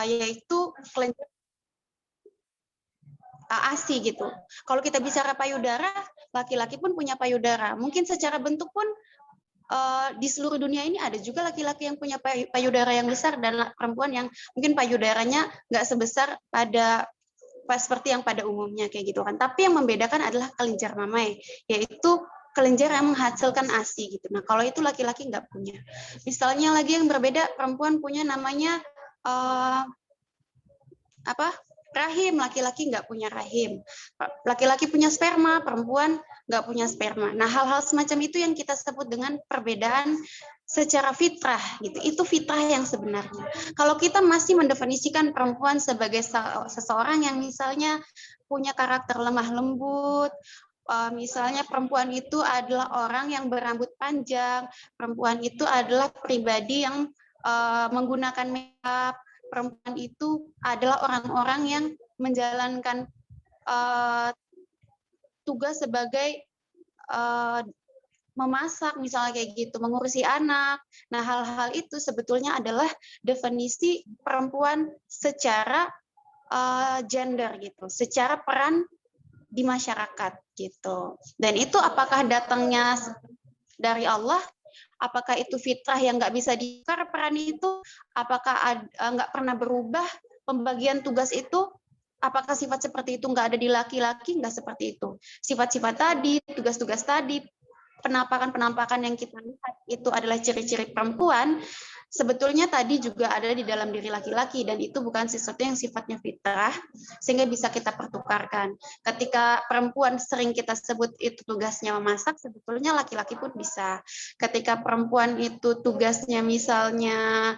yaitu kelenjar ASI gitu. Kalau kita bicara payudara, laki-laki pun punya payudara. Mungkin secara bentuk pun di seluruh dunia ini ada juga laki-laki yang punya payudara yang besar dan perempuan yang mungkin payudaranya nggak sebesar seperti yang pada umumnya kayak gitu kan. Tapi yang membedakan adalah kelenjar mamae, yaitu kelenjar yang menghasilkan ASI gitu. Nah, kalau itu laki-laki nggak punya. Misalnya lagi yang berbeda, perempuan punya namanya rahim, laki-laki nggak punya rahim. Laki-laki punya sperma, perempuan nggak punya sperma. Nah, hal-hal semacam itu yang kita sebut dengan perbedaan secara fitrah gitu. Itu fitrah yang sebenarnya. Kalau kita masih mendefinisikan perempuan sebagai seseorang yang misalnya punya karakter lemah lembut, misalnya perempuan itu adalah orang yang berambut panjang, perempuan itu adalah pribadi yang menggunakan makeup, perempuan itu adalah orang-orang yang menjalankan tugas sebagai memasak, misalnya kayak gitu, mengurusi anak. Nah, hal-hal itu sebetulnya adalah definisi perempuan secara gender gitu, secara peran di masyarakat gitu. Dan itu apakah datangnya dari Allah? Apakah itu fitrah yang nggak bisa ditukar peran itu? Apakah nggak pernah berubah pembagian tugas itu? Apakah sifat seperti itu nggak ada di laki-laki? Nggak seperti itu. Sifat-sifat tadi, tugas-tugas tadi, penampakan-penampakan yang kita lihat itu adalah ciri-ciri perempuan, sebetulnya tadi juga ada di dalam diri laki-laki, dan itu bukan sesuatu yang sifatnya fitrah, sehingga bisa kita pertukarkan. Ketika perempuan sering kita sebut itu tugasnya memasak, sebetulnya laki-laki pun bisa. Ketika perempuan itu tugasnya misalnya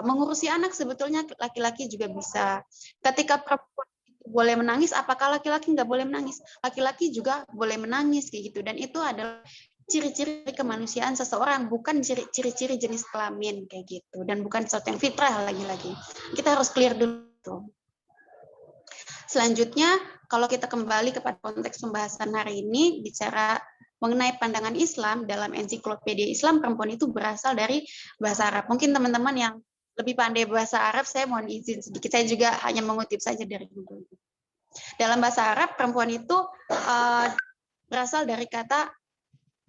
mengurusi anak, sebetulnya laki-laki juga bisa. Ketika perempuan boleh menangis, apakah laki-laki nggak boleh menangis? Laki-laki juga boleh menangis kayak gitu, dan itu adalah ciri-ciri kemanusiaan seseorang, bukan ciri-ciri jenis kelamin kayak gitu, dan bukan sesuatu yang fitrah lagi-lagi. Kita harus clear dulu. Selanjutnya, kalau kita kembali kepada konteks pembahasan hari ini, bicara mengenai pandangan Islam, dalam ensiklopedia Islam, perempuan itu berasal dari bahasa Arab. Mungkin teman-teman yang lebih pandai bahasa Arab, saya mohon izin sedikit, saya juga hanya mengutip saja dari Google. Dalam bahasa Arab, perempuan itu berasal dari kata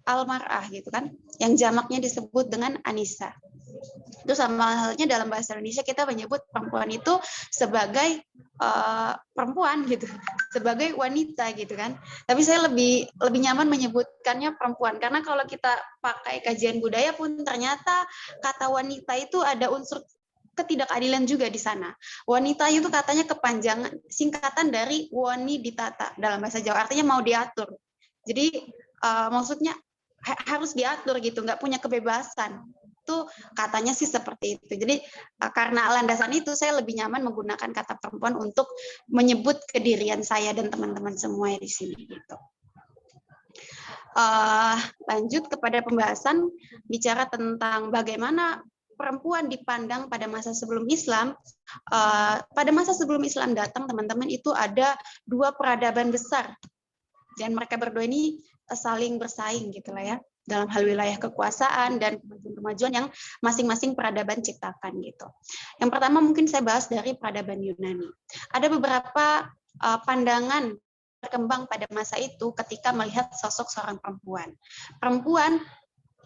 al-mar'ah gitu kan, yang jamaknya disebut dengan Anisa. Itu sama halnya dalam bahasa Indonesia kita menyebut perempuan itu sebagai perempuan gitu, sebagai wanita gitu kan. Tapi saya lebih nyaman menyebutkannya perempuan, karena kalau kita pakai kajian budaya pun ternyata kata wanita itu ada unsur ketidakadilan juga di sana. Wanita itu katanya kepanjangan singkatan dari wani ditata dalam bahasa Jawa, artinya mau diatur. Jadi maksudnya harus diatur gitu, nggak punya kebebasan. Itu katanya sih seperti itu. Jadi karena landasan itu saya lebih nyaman menggunakan kata perempuan untuk menyebut kedirian saya dan teman-teman semua di sini gitu. Lanjut kepada pembahasan bicara tentang bagaimana perempuan dipandang pada masa sebelum Islam. Pada masa sebelum Islam datang, teman-teman, itu ada dua peradaban besar, dan mereka berdua ini saling bersaing gitulah ya, dalam hal wilayah kekuasaan dan kemajuan-kemajuan yang masing-masing peradaban ciptakan gitu. Yang pertama mungkin saya bahas dari peradaban Yunani. Ada beberapa pandangan berkembang pada masa itu ketika melihat sosok seorang perempuan. Perempuan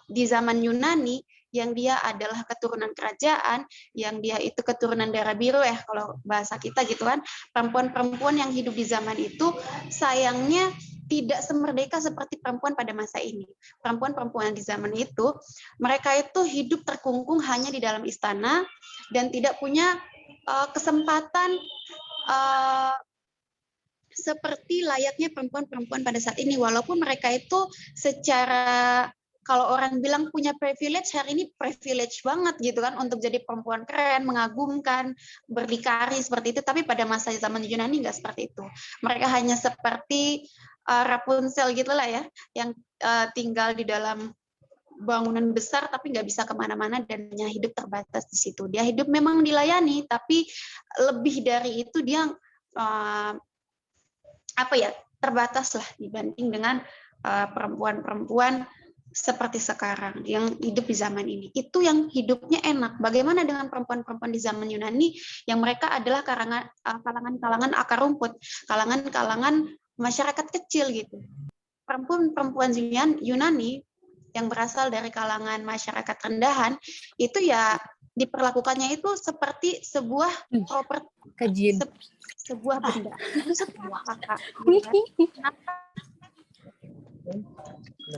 di zaman Yunani yang dia adalah keturunan kerajaan, yang dia itu keturunan darah biru ya kalau bahasa kita gitu kan. Perempuan-perempuan yang hidup di zaman itu sayangnya tidak semerdeka seperti perempuan pada masa ini. Perempuan-perempuan di zaman itu, mereka itu hidup terkungkung hanya di dalam istana dan tidak punya kesempatan seperti layaknya perempuan-perempuan pada saat ini, walaupun mereka itu secara, kalau orang bilang punya privilege, hari ini privilege banget gitu kan untuk jadi perempuan keren, mengagumkan, berdikari seperti itu, tapi pada masa zaman Yunani nggak seperti itu. Mereka hanya seperti Rapunzel gitulah ya, yang tinggal di dalam bangunan besar tapi nggak bisa kemana-mana dan hanya hidup terbatas di situ. Dia hidup memang dilayani, tapi lebih dari itu dia terbatas lah dibanding dengan perempuan-perempuan seperti sekarang yang hidup di zaman ini. Itu yang hidupnya enak. Bagaimana dengan perempuan-perempuan di zaman Yunani yang mereka adalah kalangan-kalangan akar rumput, kalangan-kalangan masyarakat kecil gitu. Perempuan-perempuan Yunani yang berasal dari kalangan masyarakat rendahan itu ya diperlakukannya itu seperti sebuah properti, sebuah benda. Itu sebuah kakak.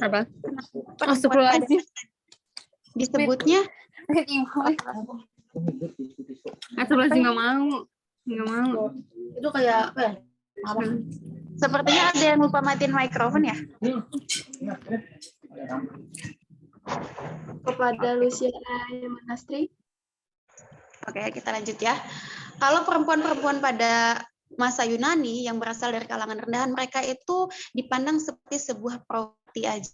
Apa? Astagfirullahaladzim. Disebutnya Astagfirullahaladzim, nggak mau. Itu kayak apa ya? sepertinya ada yang lupa matiin mikrofon ya. Kepada Lucia Manastri. Oke, kita lanjut ya. Kalau perempuan-perempuan pada masa Yunani yang berasal dari kalangan rendahan, mereka itu dipandang seperti sebuah properti aja.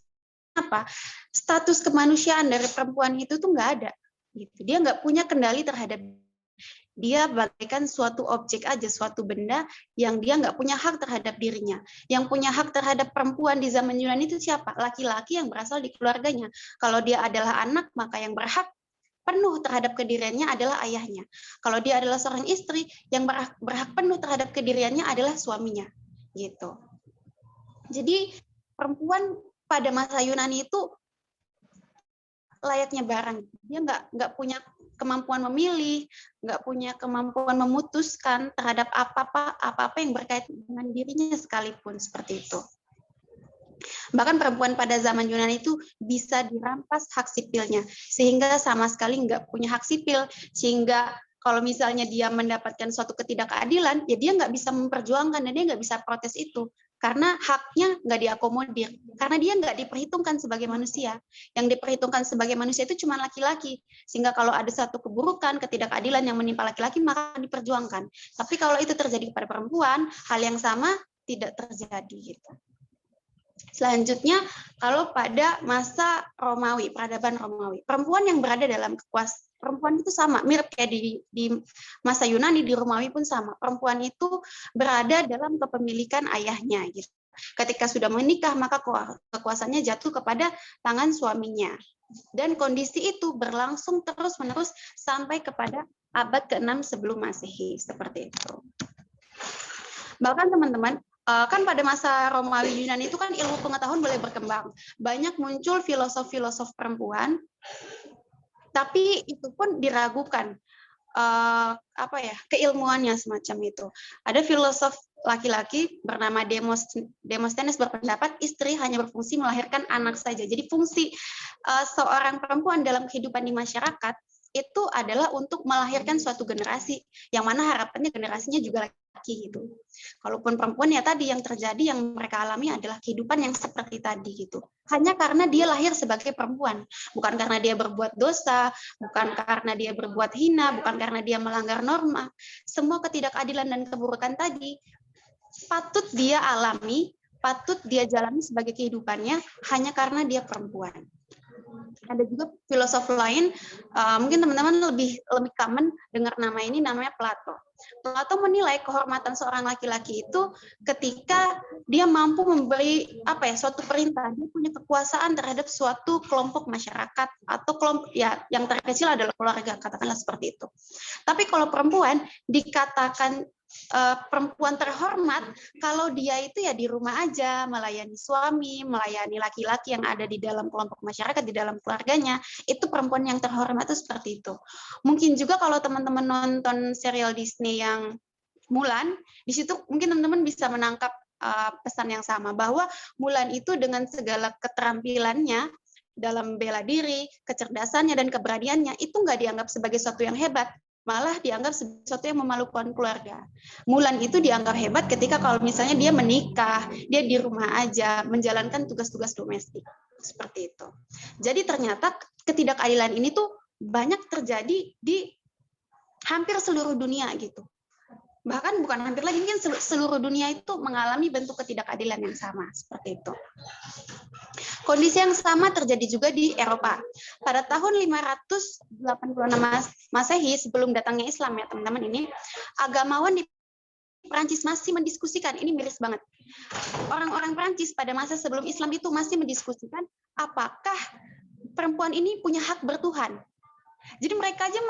Apa? Status kemanusiaan dari perempuan itu tuh nggak ada. Gitu. Dia nggak punya kendali terhadap, dia bagaikan suatu objek aja, suatu benda yang dia nggak punya hak terhadap dirinya. Yang punya hak terhadap perempuan di zaman Yunani itu siapa? Laki-laki yang berasal di keluarganya. Kalau dia adalah anak, maka yang berhak penuh terhadap kediriannya adalah ayahnya. Kalau dia adalah seorang istri, yang berhak penuh terhadap kediriannya adalah suaminya. Gitu. Jadi perempuan pada masa Yunani itu layaknya barang. Dia nggak punya kemampuan memilih, nggak punya kemampuan memutuskan terhadap apa-apa yang berkaitan dengan dirinya sekalipun, seperti itu. Bahkan perempuan pada zaman Yunani itu bisa dirampas hak sipilnya, sehingga sama sekali nggak punya hak sipil, sehingga kalau misalnya dia mendapatkan suatu ketidakadilan, ya dia nggak bisa memperjuangkan dan dia nggak bisa protes itu, karena haknya nggak diakomodir, karena dia nggak diperhitungkan sebagai manusia. Yang diperhitungkan sebagai manusia itu cuma laki-laki, sehingga kalau ada satu keburukan, ketidakadilan yang menimpa laki-laki, maka diperjuangkan. Tapi kalau itu terjadi kepada perempuan, hal yang sama tidak terjadi gitu. Selanjutnya, kalau pada masa Romawi, peradaban Romawi, perempuan yang berada dalam kekuasaan, perempuan itu sama, mirip kayak di masa Yunani, di Romawi pun sama. Perempuan itu berada dalam kepemilikan ayahnya. Gitu. Ketika sudah menikah, maka kekuasaannya jatuh kepada tangan suaminya. Dan kondisi itu berlangsung terus-menerus sampai kepada abad ke-6 sebelum Masehi, seperti itu. Bahkan teman-teman, kan pada masa Romawi Yunani itu kan ilmu pengetahuan boleh berkembang. Banyak muncul filosof-filosof perempuan, tapi itu pun diragukan keilmuannya semacam itu. Ada filosof laki-laki bernama Demosthenes berpendapat istri hanya berfungsi melahirkan anak saja. Jadi fungsi seorang perempuan dalam kehidupan di masyarakat itu adalah untuk melahirkan suatu generasi, yang mana harapannya generasinya juga laki-laki gitu. Kalaupun perempuan ya tadi yang terjadi, yang mereka alami adalah kehidupan yang seperti tadi gitu. Hanya karena dia lahir sebagai perempuan, bukan karena dia berbuat dosa, bukan karena dia berbuat hina, bukan karena dia melanggar norma. Semua ketidakadilan dan keburukan tadi patut dia alami, patut dia jalani sebagai kehidupannya hanya karena dia perempuan. Ada juga filosof lain, mungkin teman-teman lebih common dengar nama ini, namanya Plato. Plato menilai kehormatan seorang laki-laki itu ketika dia mampu memberi suatu perintah, dia punya kekuasaan terhadap suatu kelompok masyarakat atau kelompok ya yang terkecil adalah keluarga, katakanlah seperti itu. Tapi kalau perempuan dikatakan perempuan terhormat kalau dia itu ya di rumah aja melayani suami, melayani laki-laki yang ada di dalam kelompok masyarakat, di dalam keluarganya, itu perempuan yang terhormat itu seperti itu. Mungkin juga kalau teman-teman nonton serial Disney yang Mulan, di situ mungkin teman-teman bisa menangkap pesan yang sama, bahwa Mulan itu dengan segala keterampilannya dalam bela diri, kecerdasannya dan keberaniannya itu nggak dianggap sebagai sesuatu yang hebat, malah dianggap sesuatu yang memalukan keluarga. Mulan itu dianggap hebat ketika kalau misalnya dia menikah, dia di rumah aja, menjalankan tugas-tugas domestik. Seperti itu. Jadi ternyata ketidakadilan ini tuh banyak terjadi di hampir seluruh dunia gitu. Bahkan bukan hampir lagi, mungkin seluruh dunia itu mengalami bentuk ketidakadilan yang sama. Seperti itu. Kondisi yang sama terjadi juga di Eropa. Pada tahun 586 Masehi, sebelum datangnya Islam ya teman-teman, ini agamawan di Prancis masih mendiskusikan, ini miris banget. Orang-orang Prancis pada masa sebelum Islam itu masih mendiskusikan apakah perempuan ini punya hak bertuhan. Jadi mereka aja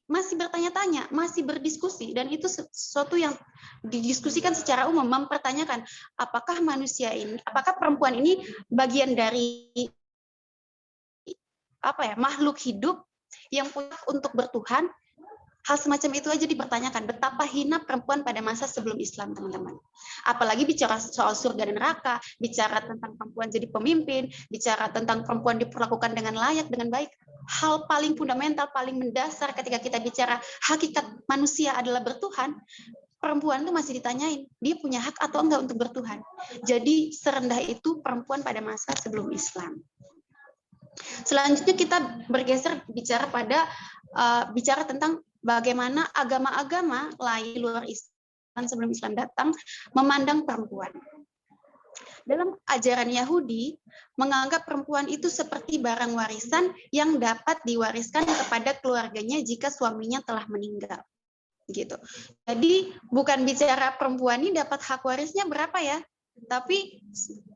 masih bertanya-tanya, masih berdiskusi, dan itu sesuatu yang didiskusikan secara umum, mempertanyakan apakah manusia ini, apakah perempuan ini bagian dari makhluk hidup yang punya untuk bertuhan. Hal semacam itu aja dipertanyakan. Betapa hina perempuan pada masa sebelum Islam, teman-teman. Apalagi bicara soal surga dan neraka, bicara tentang perempuan jadi pemimpin, bicara tentang perempuan diperlakukan dengan layak, dengan baik. Hal paling fundamental, paling mendasar ketika kita bicara hakikat manusia adalah bertuhan, perempuan itu masih ditanyain, dia punya hak atau enggak untuk bertuhan. Jadi serendah itu perempuan pada masa sebelum Islam. Selanjutnya kita bergeser bicara tentang bagaimana agama-agama lain luar Islam sebelum Islam datang memandang perempuan. Dalam ajaran Yahudi, menganggap perempuan itu seperti barang warisan yang dapat diwariskan kepada keluarganya jika suaminya telah meninggal. Gitu. Jadi bukan bicara perempuan ini dapat hak warisnya berapa ya, tapi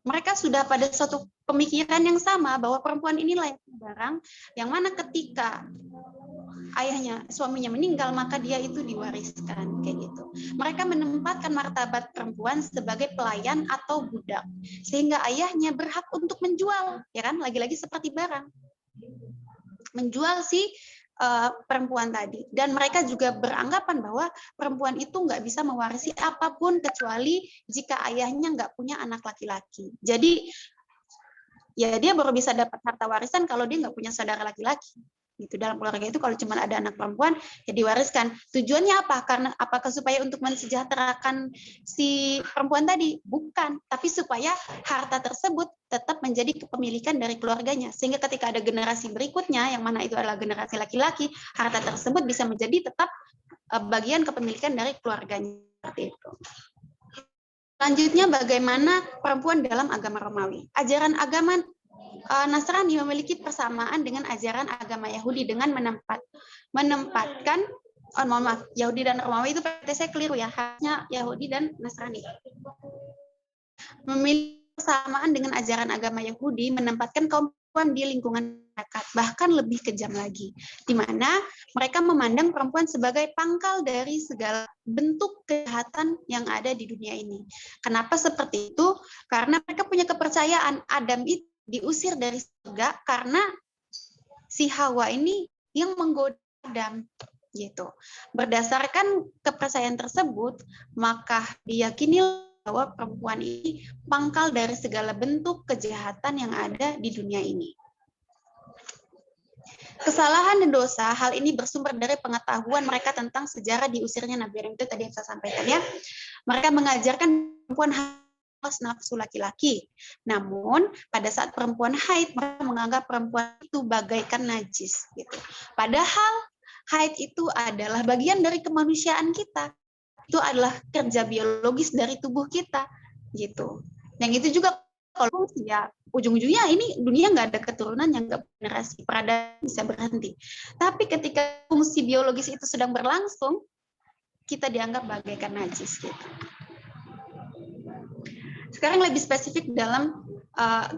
mereka sudah pada suatu pemikiran yang sama bahwa perempuan ini layaknya barang yang mana ketika suaminya meninggal maka dia itu diwariskan, kayak gitu. Mereka menempatkan martabat perempuan sebagai pelayan atau budak, sehingga ayahnya berhak untuk menjual, ya kan? Lagi-lagi seperti barang, menjual si perempuan tadi. Dan mereka juga beranggapan bahwa perempuan itu nggak bisa mewarisi apapun kecuali jika ayahnya nggak punya anak laki-laki. Jadi ya dia baru bisa dapat harta warisan kalau dia nggak punya saudara laki-laki. Gitu. Dalam keluarga itu kalau cuma ada anak perempuan ya diwariskan. Tujuannya apa? Karena apakah supaya untuk mensejahterakan si perempuan tadi? Bukan, tapi supaya harta tersebut tetap menjadi kepemilikan dari keluarganya, sehingga ketika ada generasi berikutnya yang mana itu adalah generasi laki-laki, harta tersebut bisa menjadi tetap bagian kepemilikan dari keluarganya. Seperti itu. Selanjutnya bagaimana perempuan dalam agama Romawi. Ajaran agama Nasrani memiliki persamaan dengan ajaran agama Yahudi dengan menempatkan Yahudi dan Romawi itu saya keliru ya, harusnya Yahudi dan Nasrani. Memiliki persamaan dengan ajaran agama Yahudi menempatkan kaum perempuan di lingkungan masyarakat, bahkan lebih kejam lagi, di mana mereka memandang perempuan sebagai pangkal dari segala bentuk kejahatan yang ada di dunia ini. Kenapa seperti itu? Karena mereka punya kepercayaan Adam itu diusir dari surga karena si Hawa ini yang menggoda Adam, gitu. Berdasarkan kepercayaan tersebut, maka diyakini bahwa perempuan ini pangkal dari segala bentuk kejahatan yang ada di dunia ini. Kesalahan dan dosa, hal ini bersumber dari pengetahuan mereka tentang sejarah diusirnya Nabi Adam, itu tadi yang saya sampaikan ya. Mereka mengajarkan perempuan nafsu laki-laki. Namun pada saat perempuan haid, mereka menganggap perempuan itu bagaikan najis. Gitu. Padahal haid itu adalah bagian dari kemanusiaan kita. Itu adalah kerja biologis dari tubuh kita. Gitu. Yang itu juga kalau ya ujung-ujungnya ini dunia nggak ada keturunan yang nggak generasi peradaban bisa berhenti. Tapi ketika fungsi biologis itu sedang berlangsung, kita dianggap bagaikan najis. Gitu. Sekarang lebih spesifik dalam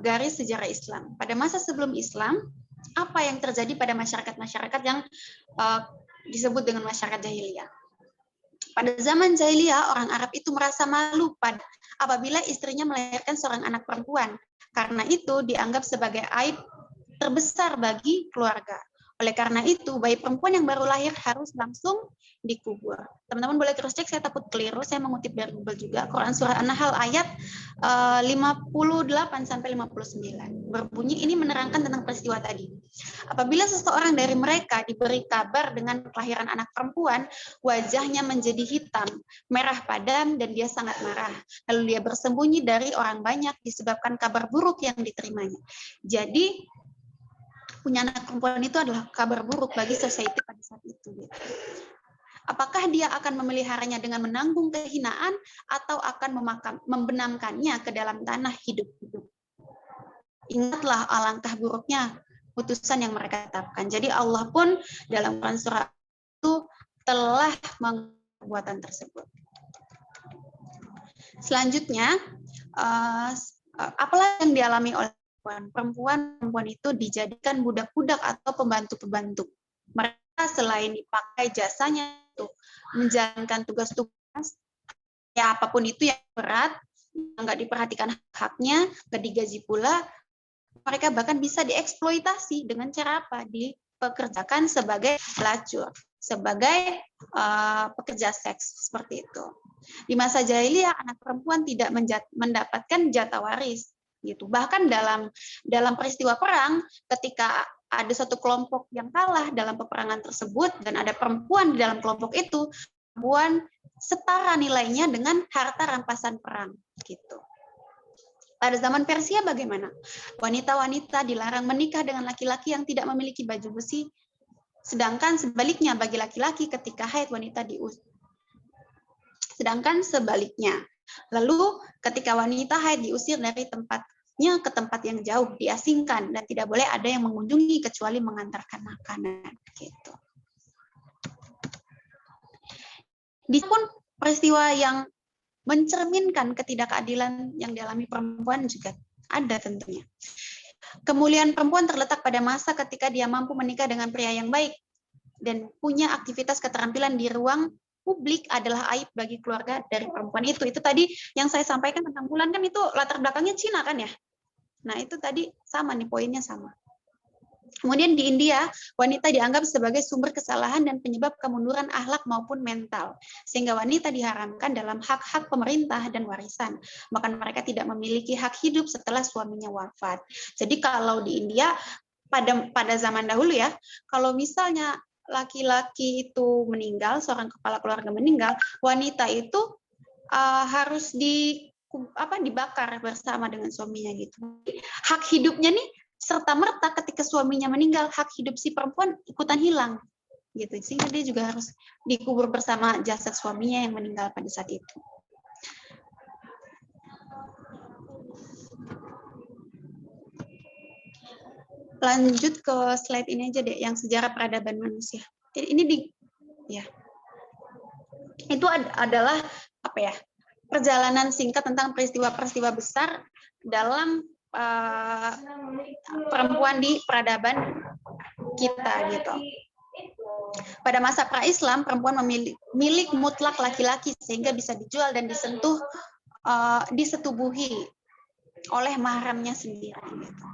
garis sejarah Islam. Pada masa sebelum Islam, apa yang terjadi pada masyarakat-masyarakat yang disebut dengan masyarakat jahiliyah? Pada zaman jahiliyah, orang Arab itu merasa malu apabila istrinya melahirkan seorang anak perempuan. Karena itu dianggap sebagai aib terbesar bagi keluarga. Oleh karena itu, bayi perempuan yang baru lahir harus langsung dikubur. Teman-teman boleh terus cek, saya takut keliru, saya mengutip dari Google juga. Quran Surah An-Nahl ayat 58-59. Berbunyi ini menerangkan tentang peristiwa tadi. Apabila seseorang dari mereka diberi kabar dengan kelahiran anak perempuan, wajahnya menjadi hitam, merah padam, dan dia sangat marah. Lalu dia bersembunyi dari orang banyak disebabkan kabar buruk yang diterimanya. Jadi, punya anak perempuan itu adalah kabar buruk bagi society pada saat itu. Apakah dia akan memeliharanya dengan menanggung kehinaan atau akan membenamkannya ke dalam tanah hidup-hidup? Ingatlah alangkah buruknya putusan yang mereka tetapkan. Jadi Allah pun dalam Quran surah itu telah mengatakan perbuatan tersebut. Selanjutnya, apalah yang dialami oleh perempuan itu dijadikan budak-budak atau pembantu-pembantu. Mereka selain dipakai jasanya untuk menjalankan tugas-tugas, ya apapun itu yang berat, yang nggak diperhatikan haknya, nggak digaji pula, mereka bahkan bisa dieksploitasi dengan cara apa? Dipekerjakan sebagai pelacur, sebagai pekerja seks, seperti itu. Di masa jahiliyah, anak perempuan tidak mendapatkan jatah waris. Gitu. Bahkan dalam peristiwa perang, ketika ada satu kelompok yang kalah dalam peperangan tersebut dan ada perempuan di dalam kelompok itu, perempuan setara nilainya dengan harta rampasan perang. Gitu. Pada zaman Persia bagaimana? Wanita-wanita dilarang menikah dengan laki-laki yang tidak memiliki baju besi, sedangkan sebaliknya bagi laki-laki ketika haid wanita diusir. Sedangkan sebaliknya. Lalu ketika wanita haid diusir dari tempatnya ke tempat yang jauh, diasingkan dan tidak boleh ada yang mengunjungi kecuali mengantarkan makanan. Gitu. Di pun peristiwa yang mencerminkan ketidakadilan yang dialami perempuan juga ada tentunya. Kemuliaan perempuan terletak pada masa ketika dia mampu menikah dengan pria yang baik dan punya aktivitas keterampilan di ruang publik adalah aib bagi keluarga dari perempuan itu. Itu tadi yang saya sampaikan tentang bulan kan itu latar belakangnya Cina kan ya. Nah itu tadi sama nih poinnya sama. Kemudian di India, wanita dianggap sebagai sumber kesalahan dan penyebab kemunduran akhlak maupun mental. Sehingga wanita diharamkan dalam hak-hak pemerintah dan warisan. Bahkan mereka tidak memiliki hak hidup setelah suaminya wafat. Jadi kalau di India, pada zaman dahulu ya, kalau misalnya laki-laki itu meninggal, seorang kepala keluarga meninggal, wanita itu harus dibakar bersama dengan suaminya gitu. Hak hidupnya nih serta-merta ketika suaminya meninggal, hak hidup si perempuan ikutan hilang gitu. Sehingga dia juga harus dikubur bersama jasad suaminya yang meninggal pada saat itu. Lanjut ke slide ini aja deh, yang sejarah peradaban manusia. Ini itu adalah apa ya? Perjalanan singkat tentang peristiwa-peristiwa besar dalam perempuan di peradaban kita gitu. Pada masa pra-Islam, perempuan milik mutlak laki-laki sehingga bisa dijual dan disetubuhi oleh mahramnya sendiri gitu.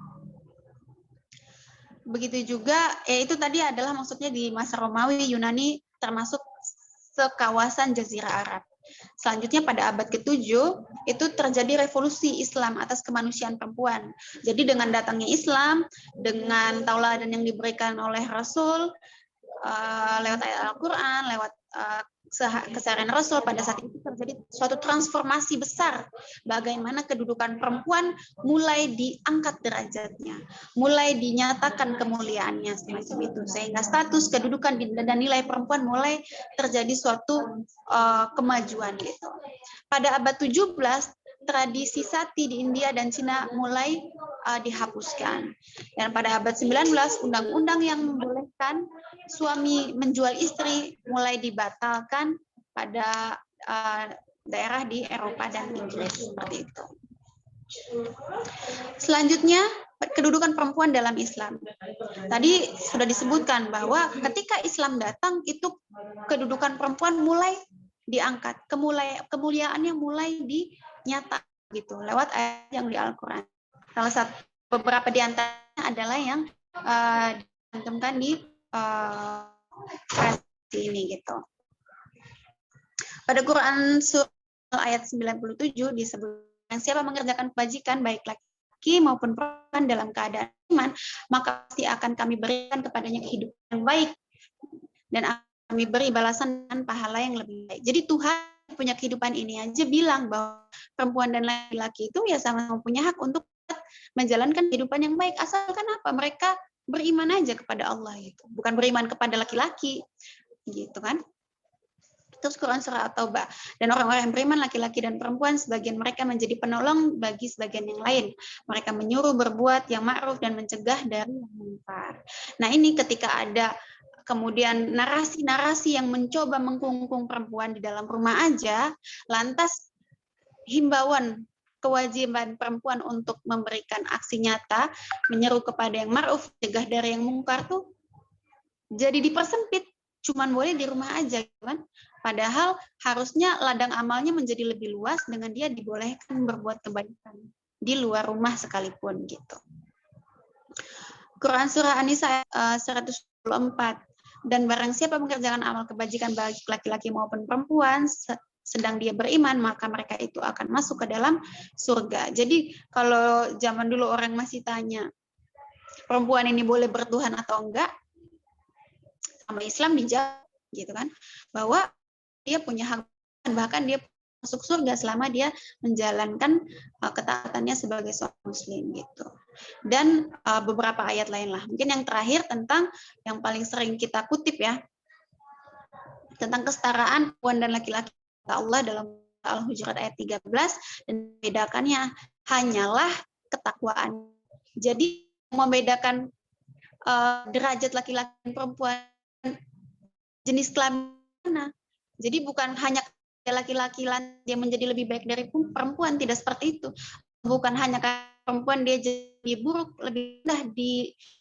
Begitu juga, itu tadi adalah maksudnya di masa Romawi, Yunani termasuk sekawasan Jazirah Arab. Selanjutnya pada abad ke-7 itu terjadi revolusi Islam atas kemanusiaan perempuan. Jadi dengan datangnya Islam, dengan tauladan yang diberikan oleh Rasul lewat ayat Al-Quran, lewat keseharian Rasul, pada saat itu terjadi suatu transformasi besar. Bagaimana kedudukan perempuan mulai diangkat derajatnya, mulai dinyatakan kemuliaannya semacam itu, sehingga status, kedudukan dan nilai perempuan mulai terjadi suatu kemajuan gitu. Pada abad 17 tradisi sati di India dan Cina mulai dihapuskan. Dan pada abad 19 undang-undang yang membolehkan suami menjual istri mulai dibatalkan pada daerah di Eropa dan Inggris seperti itu. Selanjutnya kedudukan perempuan dalam Islam. Tadi sudah disebutkan bahwa ketika Islam datang itu kedudukan perempuan mulai diangkat, kemuliaannya mulai dinyatakan gitu lewat ayat yang di Al-Quran. Salah satu beberapa di antaranya adalah yang dicantumkan di ini gitu. Pada Quran surah ayat 97 disebut, siapa mengerjakan kebajikan baik laki maupun perempuan dalam keadaan iman, maka pasti akan kami berikan kepadanya kehidupan yang baik dan akan kami beri balasan dan pahala yang lebih baik. Jadi Tuhan punya kehidupan ini aja bilang bahwa perempuan dan laki-laki itu ya sama-sama punya hak untuk menjalankan kehidupan yang baik, asalkan apa? Mereka beriman aja kepada Allah gitu, bukan beriman kepada laki-laki gitu kan. Terus Quran surah At-Taubah, dan orang-orang yang beriman laki-laki dan perempuan sebagian mereka menjadi penolong bagi sebagian yang lain. Mereka menyuruh berbuat yang ma'ruf dan mencegah dari yang munkar. Nah, ini ketika ada kemudian narasi-narasi yang mencoba mengkungkung perempuan di dalam rumah aja, lantas himbauan kewajiban perempuan untuk memberikan aksi nyata, menyeru kepada yang ma'ruf, cegah dari yang mungkar tuh jadi dipersempit, cuman boleh di rumah aja kan. Padahal harusnya ladang amalnya menjadi lebih luas dengan dia dibolehkan berbuat kebaikan di luar rumah sekalipun gitu. Quran surah An-Nisa 124, dan barang siapa mengerjakan amal kebajikan baik laki-laki maupun perempuan sedang dia beriman, maka mereka itu akan masuk ke dalam surga. Jadi kalau zaman dulu orang masih tanya perempuan ini boleh bertuhan atau enggak, sama Islam dijawab gitu kan, bahwa dia punya hak, bahkan dia masuk surga selama dia menjalankan ketaatannya sebagai seorang muslim gitu. Dan beberapa ayat lain lah. Mungkin yang terakhir tentang yang paling sering kita kutip ya, tentang kesetaraan perempuan dan laki-laki. Allah dalam Al-Hujurat ayat 13, dan membedakannya hanyalah ketakwaan. Jadi membedakan derajat laki-laki dan perempuan jenis kelamin mana. Jadi bukan hanya laki-laki dia menjadi lebih baik dari perempuan, tidak seperti itu. Bukan hanya perempuan dia jadi buruk, lebih rendah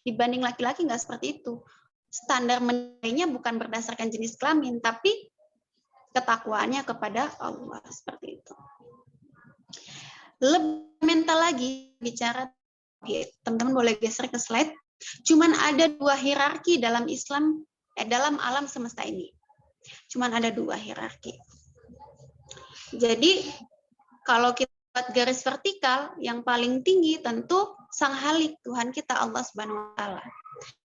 dibanding laki-laki, nggak seperti itu. Standar menilainya bukan berdasarkan jenis kelamin, tapi ketakwaannya kepada Allah, seperti itu. Lebih mental lagi bicara, teman-teman boleh geser ke slide. Cuman ada 2 hierarki dalam Islam, dalam alam semesta ini. Cuman ada 2 hierarki. Jadi kalau kita buat garis vertikal, yang paling tinggi tentu Sang Halik, Tuhan kita Allah Subhanahu wa taala.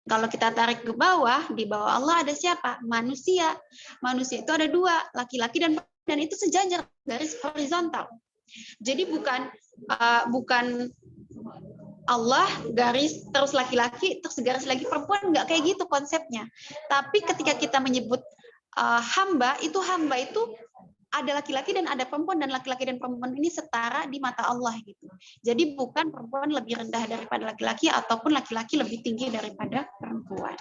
Kalau kita tarik ke bawah, di bawah Allah ada siapa? Manusia. Manusia itu ada 2, laki-laki dan perempuan, dan itu sejajar, garis horizontal. Jadi bukan Allah garis terus laki-laki terus garis lagi perempuan, nggak kayak gitu konsepnya. Tapi ketika kita menyebut hamba itu ada laki-laki dan ada perempuan, dan laki-laki dan perempuan ini setara di mata Allah gitu. Jadi bukan perempuan lebih rendah daripada laki-laki ataupun laki-laki lebih tinggi daripada perempuan.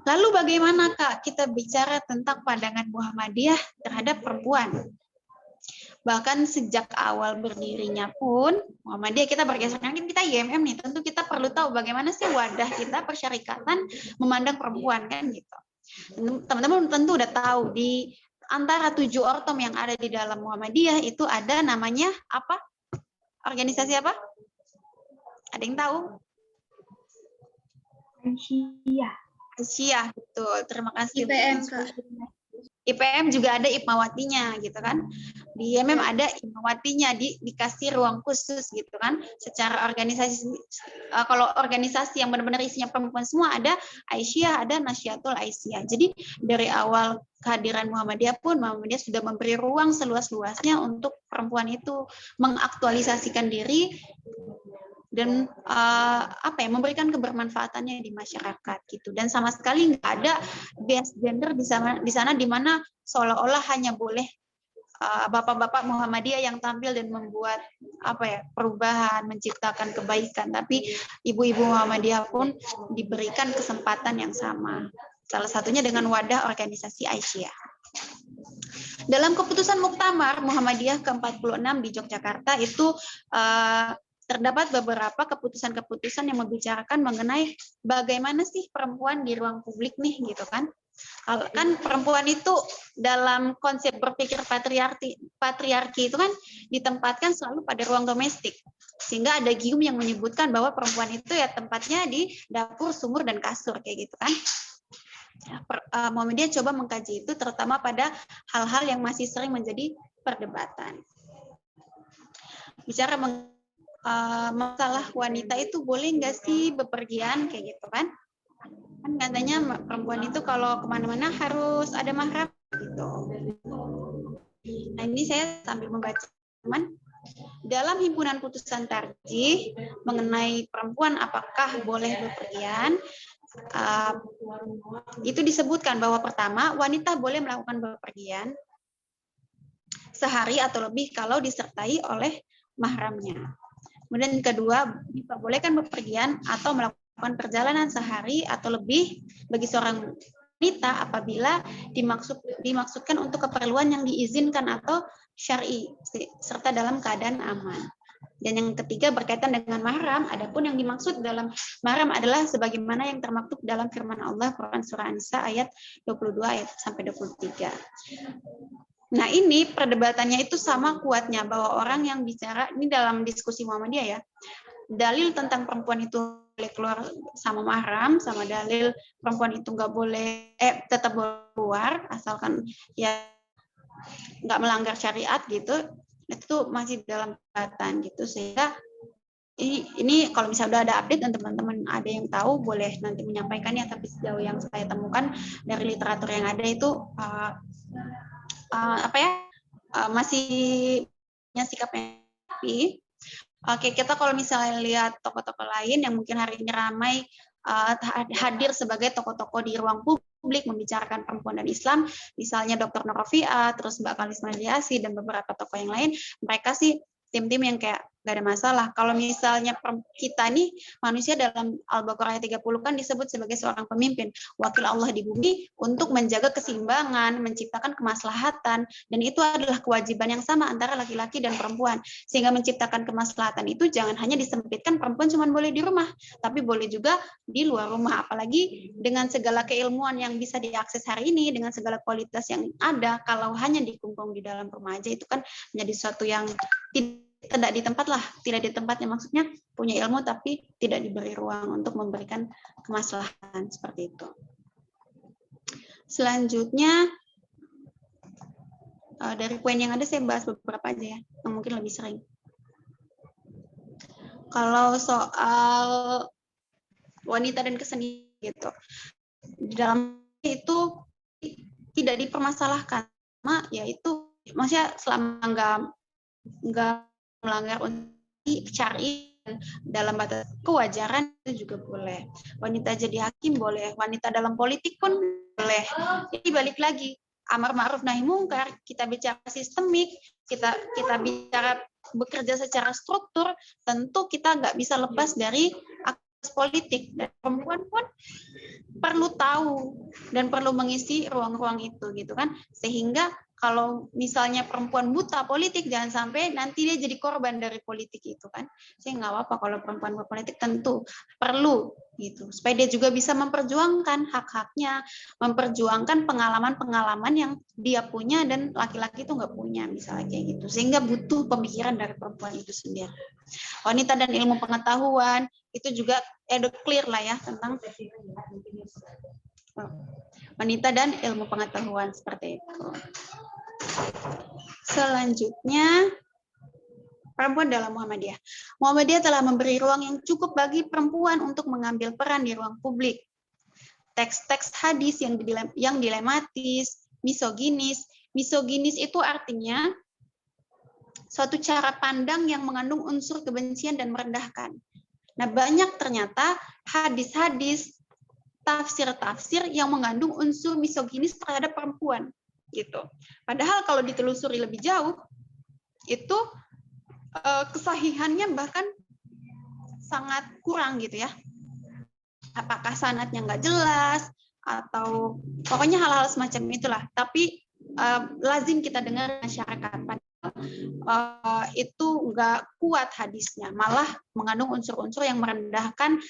Lalu bagaimana Kak kita bicara tentang pandangan Muhammadiyah terhadap perempuan? Bahkan sejak awal berdirinya pun Muhammadiyah, kita bergeserkan, kita IMM nih, tentu kita perlu tahu bagaimana sih wadah kita persyarikatan memandang perempuan kan gitu. Teman-teman tentu udah tahu di antara 7 ortom yang ada di dalam Muhammadiyah itu ada namanya apa? Organisasi apa? Ada yang tahu? Aisyah, betul. Terima kasih. IPM, IPM juga ada Ipmawatinya gitu kan. Di IMM ada Ipmawatinya, dikasih ruang khusus gitu kan. Secara organisasi, kalau organisasi yang benar-benar isinya perempuan semua, ada Aisyah, ada Nasyatul Aisyah. Jadi dari awal kehadiran Muhammadiyah pun, Muhammadiyah sudah memberi ruang seluas-luasnya untuk perempuan itu mengaktualisasikan diri dan memberikan kebermanfaatannya di masyarakat gitu. Dan sama sekali nggak ada bias gender di sana di mana seolah-olah hanya boleh bapak-bapak Muhammadiyah yang tampil dan membuat perubahan, menciptakan kebaikan, tapi ibu-ibu Muhammadiyah pun diberikan kesempatan yang sama. Salah satunya dengan wadah organisasi Aisyah. Dalam keputusan Muktamar Muhammadiyah ke-46 di Yogyakarta itu terdapat beberapa keputusan-keputusan yang membicarakan mengenai bagaimana sih perempuan di ruang publik nih gitu kan. Kan perempuan itu dalam konsep berpikir patriarki itu kan ditempatkan selalu pada ruang domestik. Sehingga ada gium yang menyebutkan bahwa perempuan itu ya tempatnya di dapur, sumur, dan kasur kayak gitu kan. Muhammadiyah coba mengkaji itu terutama pada hal-hal yang masih sering menjadi perdebatan. Bicara masalah wanita itu boleh nggak sih bepergian kayak gitu kan? Kan katanya perempuan itu kalau kemana-mana harus ada mahram gitu. Nah ini saya sambil membaca teman. Dalam himpunan putusan tarjih mengenai perempuan apakah boleh bepergian, itu disebutkan bahwa pertama wanita boleh melakukan bepergian sehari atau lebih kalau disertai oleh mahramnya. Kemudian kedua, diperbolehkan bepergian atau melakukan perjalanan sehari atau lebih bagi seorang wanita apabila dimaksudkan untuk keperluan yang diizinkan atau syar'i serta dalam keadaan aman. Dan yang ketiga berkaitan dengan mahram, adapun yang dimaksud dalam mahram adalah sebagaimana yang termaktub dalam firman Allah Quran surah An-Nisa ayat 22 ayat sampai 23. Nah, ini perdebatannya itu sama kuatnya bahwa orang yang bicara ini dalam diskusi Muhammadiyah ya. Dalil tentang perempuan itu boleh keluar sama mahram, sama dalil perempuan itu nggak boleh tetap boleh keluar asalkan ya nggak melanggar syariat gitu, itu masih dalam perdebatan gitu. Sehingga ini kalau misalnya udah ada update dan teman-teman ada yang tahu boleh nanti menyampaikannya, tapi sejauh yang saya temukan dari literatur yang ada itu masih punya sikapnya. Tapi oke, kita kalau misalnya lihat tokoh-tokoh lain yang mungkin hari ini ramai hadir sebagai tokoh-tokoh di ruang publik membicarakan perempuan dan Islam, misalnya Dr. Nur Rofiah, terus Mbak Kalis Majliasi dan beberapa tokoh yang lain, mereka sih tim-tim yang kayak gak ada masalah. Kalau misalnya kita nih manusia dalam Al-Baqarah ayat 30 kan disebut sebagai seorang pemimpin, wakil Allah di bumi untuk menjaga keseimbangan, menciptakan kemaslahatan, dan itu adalah kewajiban yang sama antara laki-laki dan perempuan. Sehingga menciptakan kemaslahatan itu jangan hanya disempitkan perempuan cuma boleh di rumah, tapi boleh juga di luar rumah. Apalagi dengan segala keilmuan yang bisa diakses hari ini, dengan segala kualitas yang ada, kalau hanya dikungkung di dalam rumah aja itu kan menjadi sesuatu yang tidak di tempat lah, tidak di tempatnya, maksudnya punya ilmu tapi tidak diberi ruang untuk memberikan kemaslahatan seperti itu. Selanjutnya dari poin yang ada saya bahas beberapa aja ya, yang mungkin lebih sering. Kalau soal wanita dan kesenian gitu, di dalam itu tidak dipermasalahkan, yaitu maksudnya selama nggak melanggar syar'i dalam batas kewajaran itu juga boleh. Wanita jadi hakim boleh, wanita dalam politik pun boleh. Jadi balik lagi, amar ma'ruf nahi mungkar, kita bicara sistemik, kita bicara bekerja secara struktur, tentu kita nggak bisa lepas dari akses politik, dan perempuan pun perlu tahu dan perlu mengisi ruang-ruang itu gitu kan, sehingga kalau misalnya perempuan buta politik, jangan sampai nanti dia jadi korban dari politik itu kan. Saya nggak apa-apa kalau perempuan berpolitik, tentu perlu gitu, supaya dia juga bisa memperjuangkan hak-haknya, memperjuangkan pengalaman-pengalaman yang dia punya dan laki-laki itu nggak punya, misalnya kayak gitu. Sehingga butuh pemikiran dari perempuan itu sendiri. Wanita dan ilmu pengetahuan itu juga clear lah ya tentang wanita dan ilmu pengetahuan seperti itu. Selanjutnya, perempuan dalam Muhammadiyah. Muhammadiyah telah memberi ruang yang cukup bagi perempuan untuk mengambil peran di ruang publik. Teks-teks hadis yang dilematis, misoginis. Misoginis itu artinya suatu cara pandang yang mengandung unsur kebencian dan merendahkan. Nah, banyak ternyata hadis-hadis, tafsir-tafsir yang mengandung unsur misoginis terhadap perempuan gitu. Padahal kalau ditelusuri lebih jauh itu kesahihannya bahkan sangat kurang gitu ya. Apakah sanadnya nggak jelas atau pokoknya hal-hal semacam itulah. Tapi lazim kita dengar masyarakat itu nggak kuat hadisnya, malah mengandung unsur-unsur yang merendahkan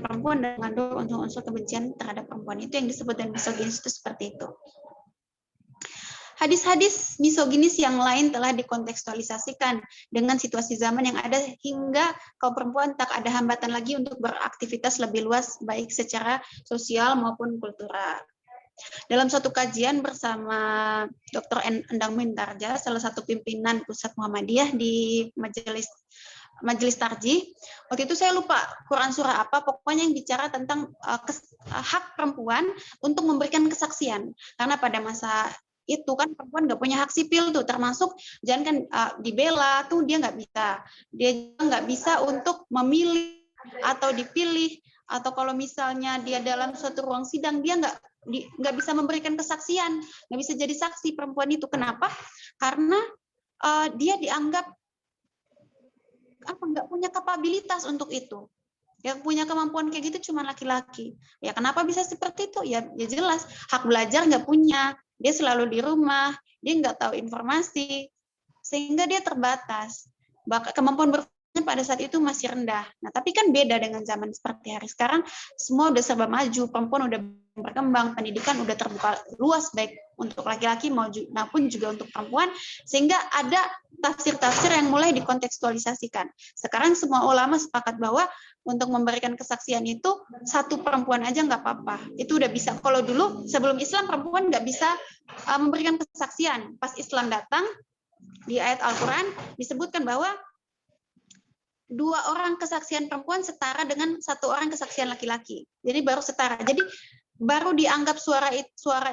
perempuan dan mengandung unsur-unsur kebencian terhadap perempuan. Itu yang disebut dengan misoginis, itu seperti itu. Hadis-hadis misoginis yang lain telah dikontekstualisasikan dengan situasi zaman yang ada hingga kaum perempuan tak ada hambatan lagi untuk beraktivitas lebih luas baik secara sosial maupun kultural. Dalam suatu kajian bersama Dr. Endang Mintarja, salah satu pimpinan Pusat Muhammadiyah di Majelis Tarjih, waktu itu saya lupa Quran surah apa, pokoknya yang bicara tentang hak perempuan untuk memberikan kesaksian. Karena pada masa itu kan perempuan nggak punya hak sipil tuh, termasuk jangan kan dibela tuh dia nggak bisa untuk memilih atau dipilih, atau kalau misalnya dia dalam suatu ruang sidang dia nggak bisa memberikan kesaksian, nggak bisa jadi saksi perempuan itu. Kenapa? Karena dia dianggap nggak punya kapabilitas untuk itu. Yang punya kemampuan kayak gitu cuma laki-laki. Ya kenapa bisa seperti itu? Ya jelas hak belajar nggak punya. Dia selalu di rumah, dia nggak tahu informasi, sehingga dia terbatas. Bahkan kemampuan berpikirnya pada saat itu masih rendah. Nah, tapi kan beda dengan zaman seperti hari sekarang, semua udah serba maju, perempuan udah berkembang, pendidikan udah terbuka luas baik untuk laki-laki maupun juga untuk perempuan, sehingga ada tafsir-tafsir yang mulai dikontekstualisasikan. Sekarang semua ulama sepakat bahwa untuk memberikan kesaksian itu satu perempuan aja nggak apa-apa, itu udah bisa. Kalau dulu sebelum Islam perempuan nggak bisa memberikan kesaksian. Pas Islam datang di ayat Al-Quran disebutkan bahwa 2 orang kesaksian perempuan setara dengan 1 orang kesaksian laki-laki. Jadi baru setara. Jadi baru dianggap suara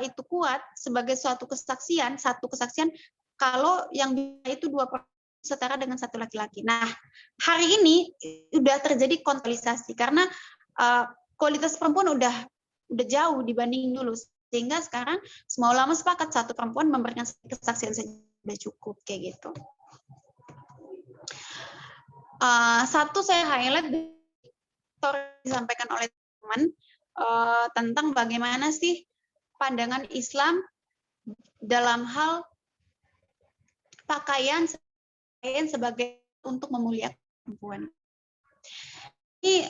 itu kuat sebagai satu kesaksian kalau yang itu 2 setara dengan 1 laki-laki. Nah, hari ini udah terjadi kontekstualisasi karena kualitas perempuan udah jauh dibanding dulu, sehingga sekarang semua ulama sepakat 1 perempuan memberikan kesaksian saja sudah cukup kayak gitu. Satu saya highlight disampaikan oleh teman tentang bagaimana sih pandangan Islam dalam hal pakaian sebagai untuk memuliakan perempuan. Ini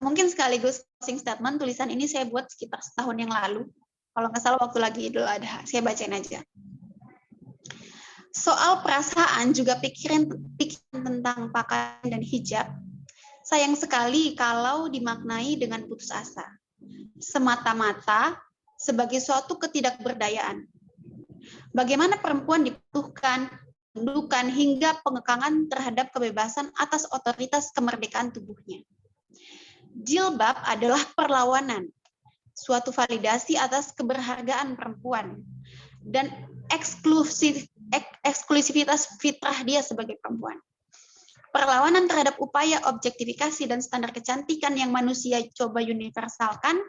mungkin sekaligus closing statement. Tulisan ini saya buat sekitar setahun yang lalu. Kalau nggak salah waktu lagi Idul Adha. Saya bacain aja. Soal perasaan juga pikiran tentang pakaian dan hijab, sayang sekali kalau dimaknai dengan putus asa, semata-mata sebagai suatu ketidakberdayaan. Bagaimana perempuan dibutuhkan, pendudukan hingga pengekangan terhadap kebebasan atas otoritas kemerdekaan tubuhnya. Jilbab adalah perlawanan, suatu validasi atas keberhargaan perempuan, dan eksklusivitas fitrah dia sebagai perempuan. Perlawanan terhadap upaya objektifikasi dan standar kecantikan yang manusia coba universalkan,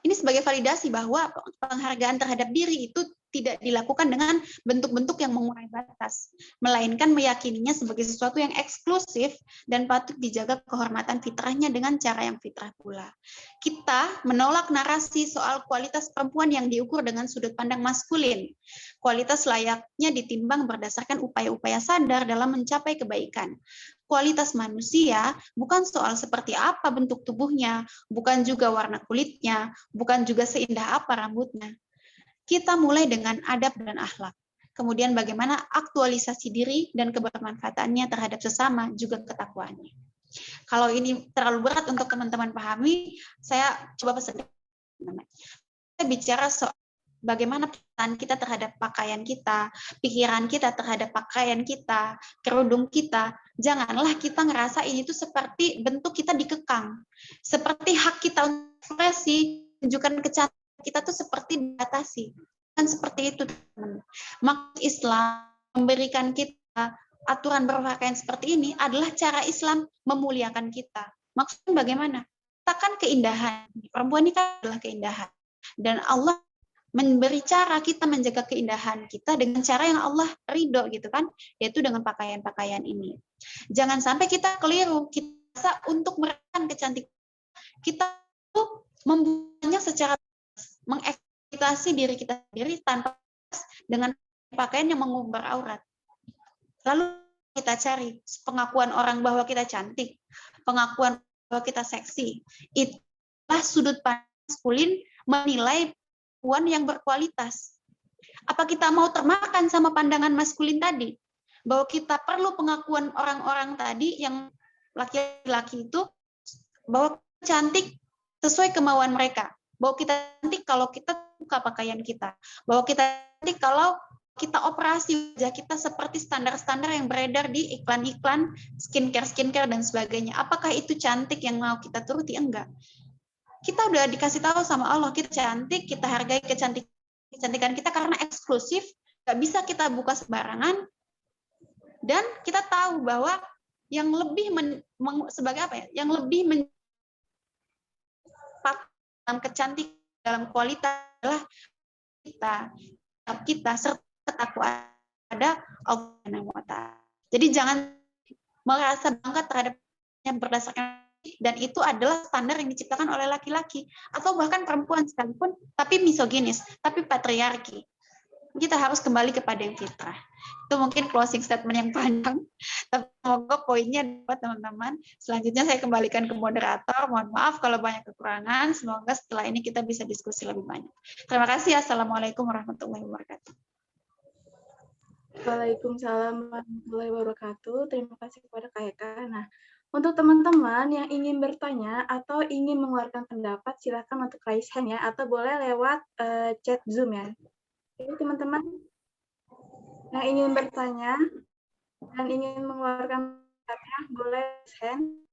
ini sebagai validasi bahwa penghargaan terhadap diri itu tidak dilakukan dengan bentuk-bentuk yang mengurangi batas, melainkan meyakininya sebagai sesuatu yang eksklusif dan patut dijaga kehormatan fitrahnya dengan cara yang fitrah pula. Kita menolak narasi soal kualitas perempuan yang diukur dengan sudut pandang maskulin. Kualitas layaknya ditimbang berdasarkan upaya-upaya sadar dalam mencapai kebaikan. Kualitas manusia bukan soal seperti apa bentuk tubuhnya, bukan juga warna kulitnya, bukan juga seindah apa rambutnya. Kita mulai dengan adab dan akhlak. Kemudian bagaimana aktualisasi diri dan kebermanfaatannya terhadap sesama, juga ketakwaannya. Kalau ini terlalu berat untuk teman-teman pahami, saya coba pesan. Kita bicara soal bagaimana perasaan kita terhadap pakaian kita, pikiran kita terhadap pakaian kita, kerudung kita. Janganlah kita ngerasa ini tuh seperti bentuk kita dikekang. Seperti hak kita untuk ekspresi, tunjukkan kecantikan kita tuh seperti dibatasi. Kan seperti itu, teman. Maksud Islam memberikan kita aturan berpakaian seperti ini adalah cara Islam memuliakan kita. Maksudnya bagaimana? Kita kan keindahan. Perempuan ini kan adalah keindahan. Dan Allah memberi cara kita menjaga keindahan kita dengan cara yang Allah ridho gitu kan, yaitu dengan pakaian-pakaian ini. Jangan sampai kita keliru, kita untuk merasakan kecantikan kita tuh membuatnya secara mengeksploitasi diri kita sendiri tanpa dengan pakaian yang mengumbar aurat. Lalu kita cari pengakuan orang bahwa kita cantik, pengakuan bahwa kita seksi. Itulah sudut pandang maskulin menilai perempuan yang berkualitas. Apa kita mau termakan sama pandangan maskulin tadi? Bahwa kita perlu pengakuan orang-orang tadi yang laki-laki itu bahwa cantik sesuai kemauan mereka. Bahwa kita cantik kalau kita buka pakaian kita. Bahwa kita cantik kalau kita operasi wajah kita seperti standar-standar yang beredar di iklan-iklan skincare dan sebagainya. Apakah itu cantik yang mau kita turuti? Enggak. Kita udah dikasih tahu sama Allah, kita cantik, kita hargai kecantikan kita karena eksklusif, nggak bisa kita buka sembarangan. Dan kita tahu bahwa yang lebih sebagai apa ya? Yang lebih dalam kecantikan, dalam kualitas adalah kita serta ketakwaan pada Allah Subhanahu wa Ta'ala. Jadi jangan merasa bangga terhadap berdasarkan, dan itu adalah standar yang diciptakan oleh laki-laki atau bahkan perempuan sekalipun, tapi misoginis, tapi patriarki. Kita harus kembali kepada yang fitrah. Itu mungkin closing statement yang panjang, tapi semoga poinnya dapat teman-teman. Selanjutnya saya kembalikan ke moderator. Mohon maaf kalau banyak kekurangan. Semoga setelah ini kita bisa diskusi lebih banyak. Terima kasih. Assalamualaikum warahmatullahi wabarakatuh. Waalaikumsalam warahmatullahi wabarakatuh. Terima kasih kepada Kak Eka. Nah, untuk teman-teman yang ingin bertanya atau ingin mengeluarkan pendapat, silakan untuk raise hand ya, atau boleh lewat chat Zoom ya. Jadi teman-teman yang ingin bertanya dan ingin mengeluarkan pendapatnya, boleh raise hand.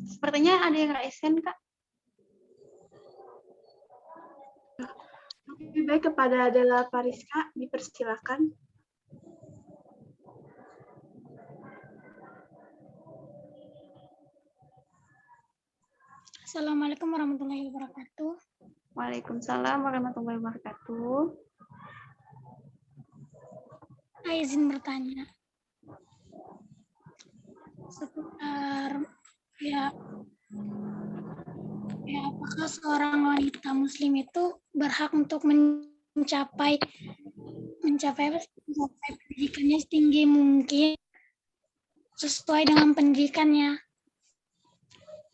Sepertinya ada yang raise hand, Kak. Lebih baik kepada Della Pariska, dipersilakan. Assalamualaikum warahmatullahi wabarakatuh. Waalaikumsalam warahmatullahi wabarakatuh. Saya izin bertanya. Seputar ya apakah seorang wanita muslim itu berhak untuk mencapai pendidikannya setinggi mungkin sesuai dengan pendidikannya?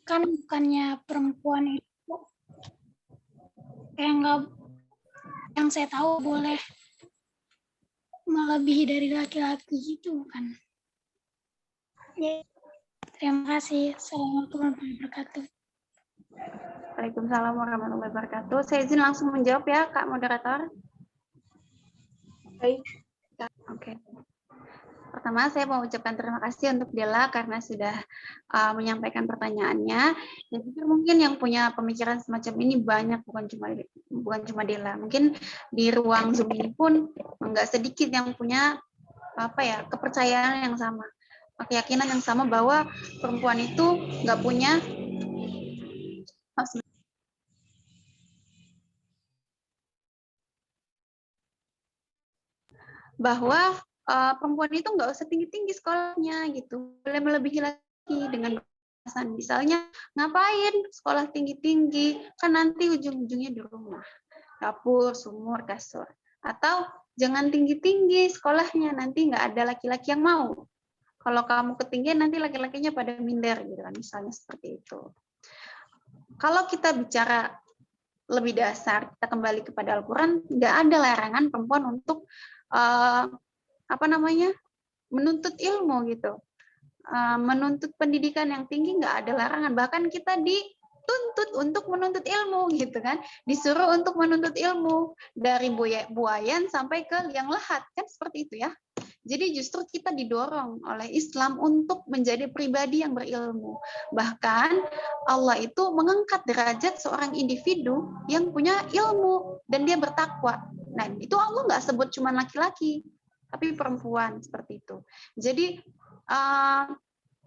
Kan bukannya perempuan itu yang saya tahu boleh melebihi dari laki-laki gitu kan. Ya, terima kasih. Assalamualaikum warahmatullahi wabarakatuh. Waalaikumsalam warahmatullahi wabarakatuh. Saya izin langsung menjawab ya, Kak Moderator. Baik. Oke. Pertama, saya mau ucapkan terima kasih untuk Della karena sudah menyampaikan pertanyaannya. Dan juga mungkin yang punya pemikiran semacam ini banyak, bukan cuma Della. Mungkin di ruang Zoom ini pun nggak sedikit yang punya kepercayaan yang sama, keyakinan yang sama bahwa perempuan itu nggak punya bahwa perempuan itu nggak usah tinggi-tinggi sekolahnya gitu, boleh melebihi lagi dengan alasan misalnya ngapain sekolah tinggi-tinggi, kan nanti ujung-ujungnya di rumah, dapur, sumur, kasur. Atau jangan tinggi-tinggi sekolahnya, nanti nggak ada laki-laki yang mau. Kalau kamu ketinggian nanti laki-lakinya pada minder gitu kan, misalnya seperti itu. Kalau kita bicara lebih dasar, kita kembali kepada Al-Quran, nggak ada larangan perempuan untuk menuntut ilmu gitu, menuntut pendidikan yang tinggi, nggak ada larangan. Bahkan kita dituntut untuk menuntut ilmu gitu kan, disuruh untuk menuntut ilmu dari buayan sampai ke liang lahat kan, seperti itu ya. Jadi justru kita didorong oleh Islam untuk menjadi pribadi yang berilmu. Bahkan Allah itu mengangkat derajat seorang individu yang punya ilmu dan dia bertakwa. Nah, itu Allah nggak sebut cuma laki-laki, tapi perempuan seperti itu. Jadi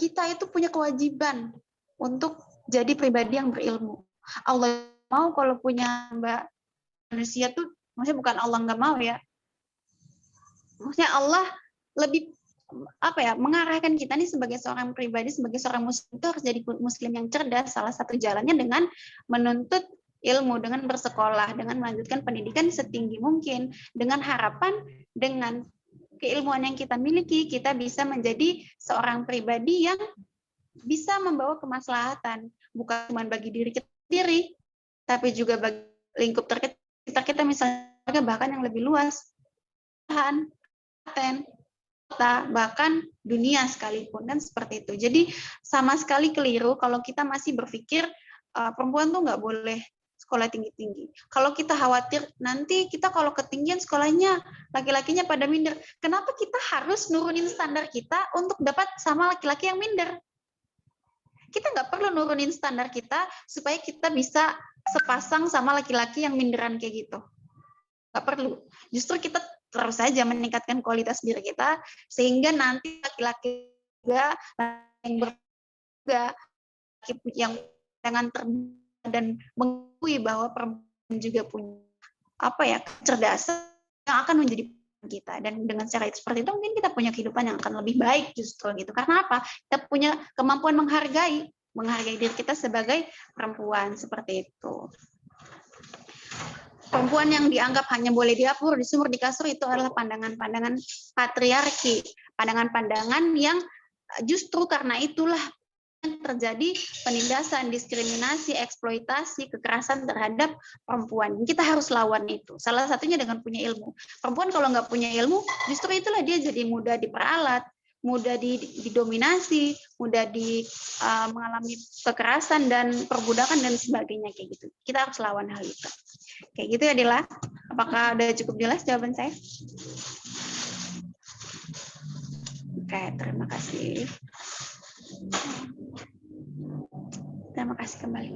kita itu punya kewajiban untuk jadi pribadi yang berilmu. Allah mau kalau punya manusia tuh, maksudnya bukan Allah nggak mau ya. Maksudnya Allah lebih mengarahkan kita nih sebagai seorang pribadi, sebagai seorang muslim itu harus jadi muslim yang cerdas. Salah satu jalannya dengan menuntut ilmu, dengan bersekolah, dengan melanjutkan pendidikan setinggi mungkin, dengan harapan dengan keilmuan yang kita miliki, kita bisa menjadi seorang pribadi yang bisa membawa kemaslahatan, bukan cuma bagi diri kita sendiri, tapi juga bagi lingkup terkait kita misalnya, bahkan yang lebih luas. kota, bahkan dunia sekalipun, kan seperti itu. Jadi sama sekali keliru kalau kita masih berpikir perempuan tuh nggak boleh sekolah tinggi-tinggi. Kalau kita khawatir nanti kita kalau ketinggian sekolahnya laki-lakinya pada minder, kenapa kita harus nurunin standar kita untuk dapat sama laki-laki yang minder? Kita nggak perlu nurunin standar kita supaya kita bisa sepasang sama laki-laki yang minderan kayak gitu. Nggak perlu. Justru kita terus saja meningkatkan kualitas diri kita sehingga nanti laki-laki juga yang berbeda yang dengan terbuka dan mengakui bahwa perempuan juga punya kecerdasan yang akan menjadi kita, dan dengan cara seperti itu mungkin kita punya kehidupan yang akan lebih baik justru gitu. Karena apa? Kita punya kemampuan menghargai diri kita sebagai perempuan seperti itu. Perempuan yang dianggap hanya boleh di dapur, di sumur, di kasur itu adalah pandangan-pandangan patriarki, pandangan-pandangan yang justru karena itulah terjadi penindasan, diskriminasi, eksploitasi, kekerasan terhadap perempuan. Kita harus lawan itu. Salah satunya dengan punya ilmu. Perempuan kalau nggak punya ilmu, justru itulah dia jadi mudah diperalat, mudah didominasi, mudah mengalami kekerasan dan perbudakan dan sebagainya kayak gitu. Kita harus lawan hal itu. Kayak gitu ya, Dila. Apakah udah cukup jelas jawaban saya? Oke, terima kasih. Terima kasih kembali.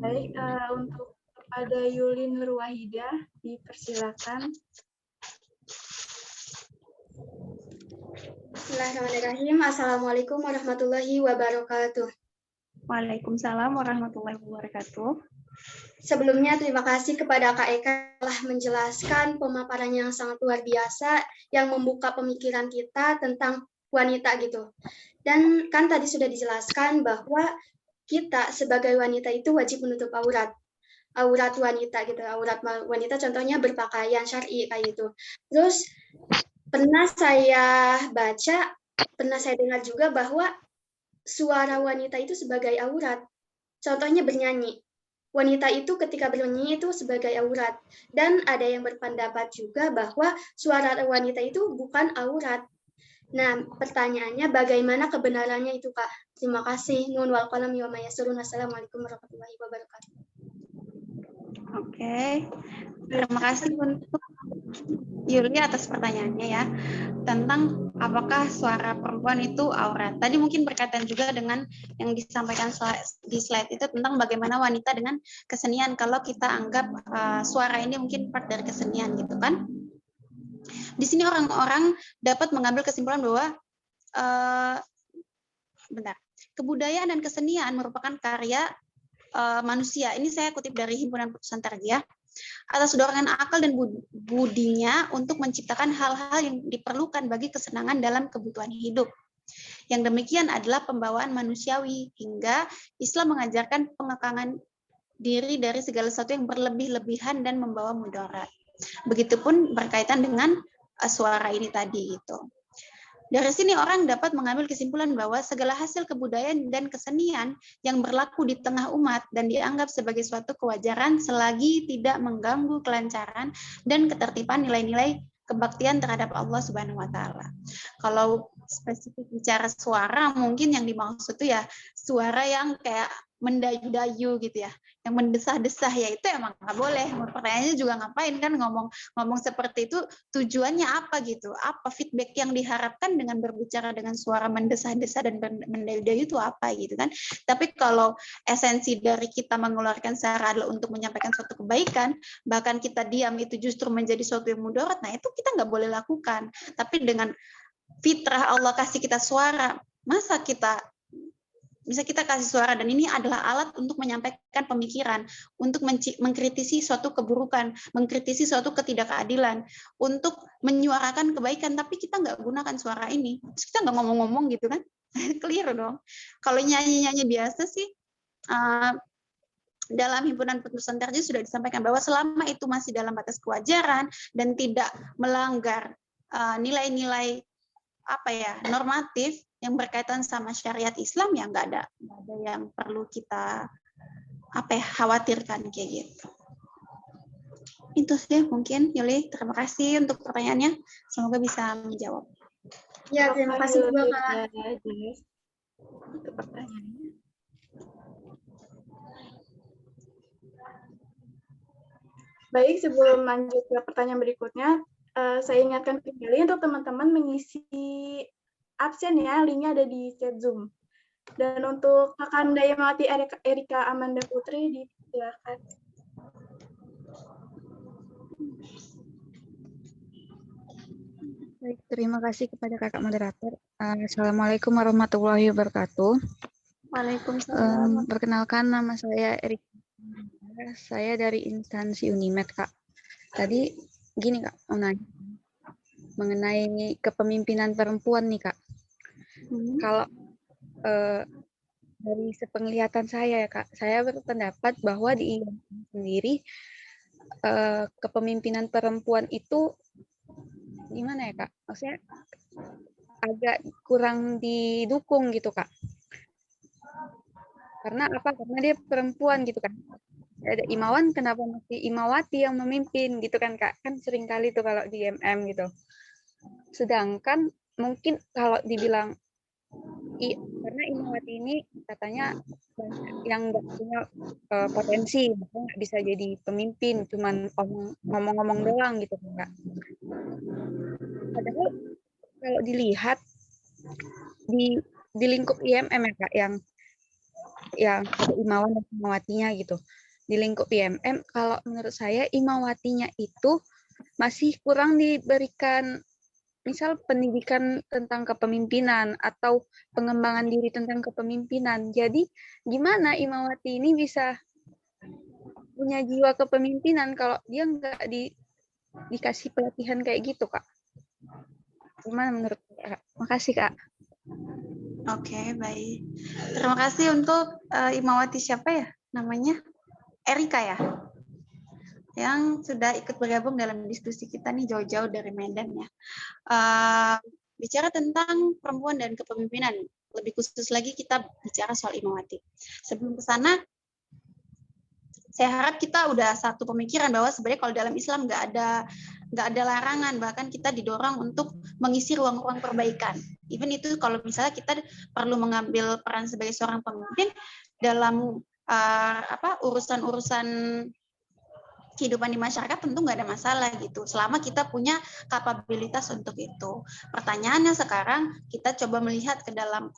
Baik, untuk kepada Yulin Nurwahidah, dipersilakan. Bismillahirrahmanirrahim. Assalamualaikum warahmatullahi wabarakatuh. Waalaikumsalam warahmatullahi wabarakatuh. Sebelumnya terima kasih kepada Kak Eka telah menjelaskan pemaparan yang sangat luar biasa yang membuka pemikiran kita tentang wanita gitu. Dan kan tadi sudah dijelaskan bahwa kita sebagai wanita itu wajib menutup aurat wanita gitu. Aurat wanita contohnya berpakaian syar'i kayak gitu. Terus pernah saya dengar juga bahwa suara wanita itu sebagai aurat. Contohnya bernyanyi. Wanita itu ketika bernyanyi itu sebagai aurat. Dan ada yang berpendapat juga bahwa suara wanita itu bukan aurat. Nah, pertanyaannya bagaimana kebenarannya itu, Kak? Terima kasih. Nun wal qalam wa ma yasurun. Assalamualaikum warahmatullahi wabarakatuh. Oke. Terima kasih untuk Yuli atas pertanyaannya ya, tentang apakah suara perempuan itu aurat. Tadi mungkin berkaitan juga dengan yang disampaikan di slide itu tentang bagaimana wanita dengan kesenian. Kalau kita anggap suara ini mungkin part dari kesenian gitu kan. Di sini orang-orang dapat mengambil kesimpulan bahwa kebudayaan dan kesenian merupakan karya manusia. Ini saya kutip dari Himpunan Putusan Tarbiyah. Atas dorongan akal dan budinya untuk menciptakan hal-hal yang diperlukan bagi kesenangan dalam kebutuhan hidup. Yang demikian adalah pembawaan manusiawi, hingga Islam mengajarkan pengekangan diri dari segala sesuatu yang berlebih-lebihan dan membawa mudarat. Begitupun berkaitan dengan suara ini tadi gitu. Dari sini orang dapat mengambil kesimpulan bahwa segala hasil kebudayaan dan kesenian yang berlaku di tengah umat dan dianggap sebagai suatu kewajaran selagi tidak mengganggu kelancaran dan ketertiban nilai-nilai kebaktian terhadap Allah Subhanahu wa taala. Kalau spesifik bicara suara, mungkin yang dimaksud itu ya suara yang kayak mendayu-dayu gitu ya, yang mendesah-desah, ya itu emang nggak boleh. Pertanyaannya juga ngapain kan ngomong seperti itu, tujuannya apa gitu, apa feedback yang diharapkan dengan berbicara dengan suara mendesah-desah dan mendayu-dayu itu apa gitu kan. Tapi kalau esensi dari kita mengeluarkan suara adalah untuk menyampaikan suatu kebaikan, bahkan kita diam itu justru menjadi suatu yang mudarat, nah itu kita nggak boleh lakukan. Tapi dengan fitrah Allah kasih kita suara, masa kita bisa kita kasih suara, dan ini adalah alat untuk menyampaikan pemikiran, untuk mengkritisi suatu keburukan, mengkritisi suatu ketidakadilan, untuk menyuarakan kebaikan, tapi kita nggak gunakan suara ini. Terus kita nggak ngomong-ngomong gitu kan, keliru dong. Kalau nyanyi-nyanyi biasa sih, dalam Himpunan Putusan Tarbiyah sudah disampaikan bahwa selama itu masih dalam batas kewajaran dan tidak melanggar nilai-nilai normatif yang berkaitan sama syariat Islam, ya nggak ada yang perlu kita khawatirkan kayak gitu. Itu sih mungkin, Yuli. Terima kasih untuk pertanyaannya. Semoga bisa menjawab. Ya, terima kasih juga Kak. Itu pertanyaannya. Baik, sebelum lanjut ke pertanyaan berikutnya, saya ingatkan kembali untuk teman-teman mengisi absen ya, linknya ada di chat Zoom. Dan untuk Kakak Dayamawati Erika Amanda Putri, dipersilakan. Baik, terima kasih kepada kakak moderator. Assalamualaikum warahmatullahi wabarakatuh. Waalaikumsalam. Perkenalkan, nama saya Erika. Saya dari instansi Unimed, Kak. Tadi gini Kak, mau nanya mengenai kepemimpinan perempuan nih Kak. Kalau dari sepenglihatan saya ya Kak, saya berpendapat bahwa di Indonesia sendiri kepemimpinan perempuan itu gimana ya Kak? Maksudnya agak kurang didukung gitu Kak. Karena apa? Karena dia perempuan gitu kan. Ada Imawan, kenapa mesti Imawati yang memimpin gitu kan Kak? Kan sering kali tuh kalau di MM gitu. Sedangkan mungkin kalau dibilang karena Imawati ini katanya yang nggak punya potensi, nggak bisa jadi pemimpin, cuman ngomong-ngomong doang gitu kan Kak. Padahal kalau dilihat di lingkup IMM ya Kak, yang ada Imawan dan Imawatinya gitu. Di lingkup IMM, kalau menurut saya Imawatinya itu masih kurang diberikan misal pendidikan tentang kepemimpinan atau pengembangan diri tentang kepemimpinan. Jadi gimana Imawati ini bisa punya jiwa kepemimpinan kalau dia nggak dikasih pelatihan kayak gitu Kak? Gimana menurut Kak? Makasih Kak. Oke, baik. Terima kasih untuk Imawati siapa ya namanya? Erika ya? Yang sudah ikut bergabung dalam diskusi kita nih jauh-jauh dari Medan ya. Bicara tentang perempuan dan kepemimpinan, lebih khusus lagi kita bicara soal Imawati. Sebelum ke sana, saya harap kita udah satu pemikiran bahwa sebenarnya kalau dalam Islam nggak ada larangan, bahkan kita didorong untuk mengisi ruang-ruang perbaikan. Even itu kalau misalnya kita perlu mengambil peran sebagai seorang pemimpin dalam urusan-urusan kehidupan di masyarakat tentu nggak ada masalah gitu, selama kita punya kapabilitas untuk itu. Pertanyaannya sekarang kita coba melihat ke dalam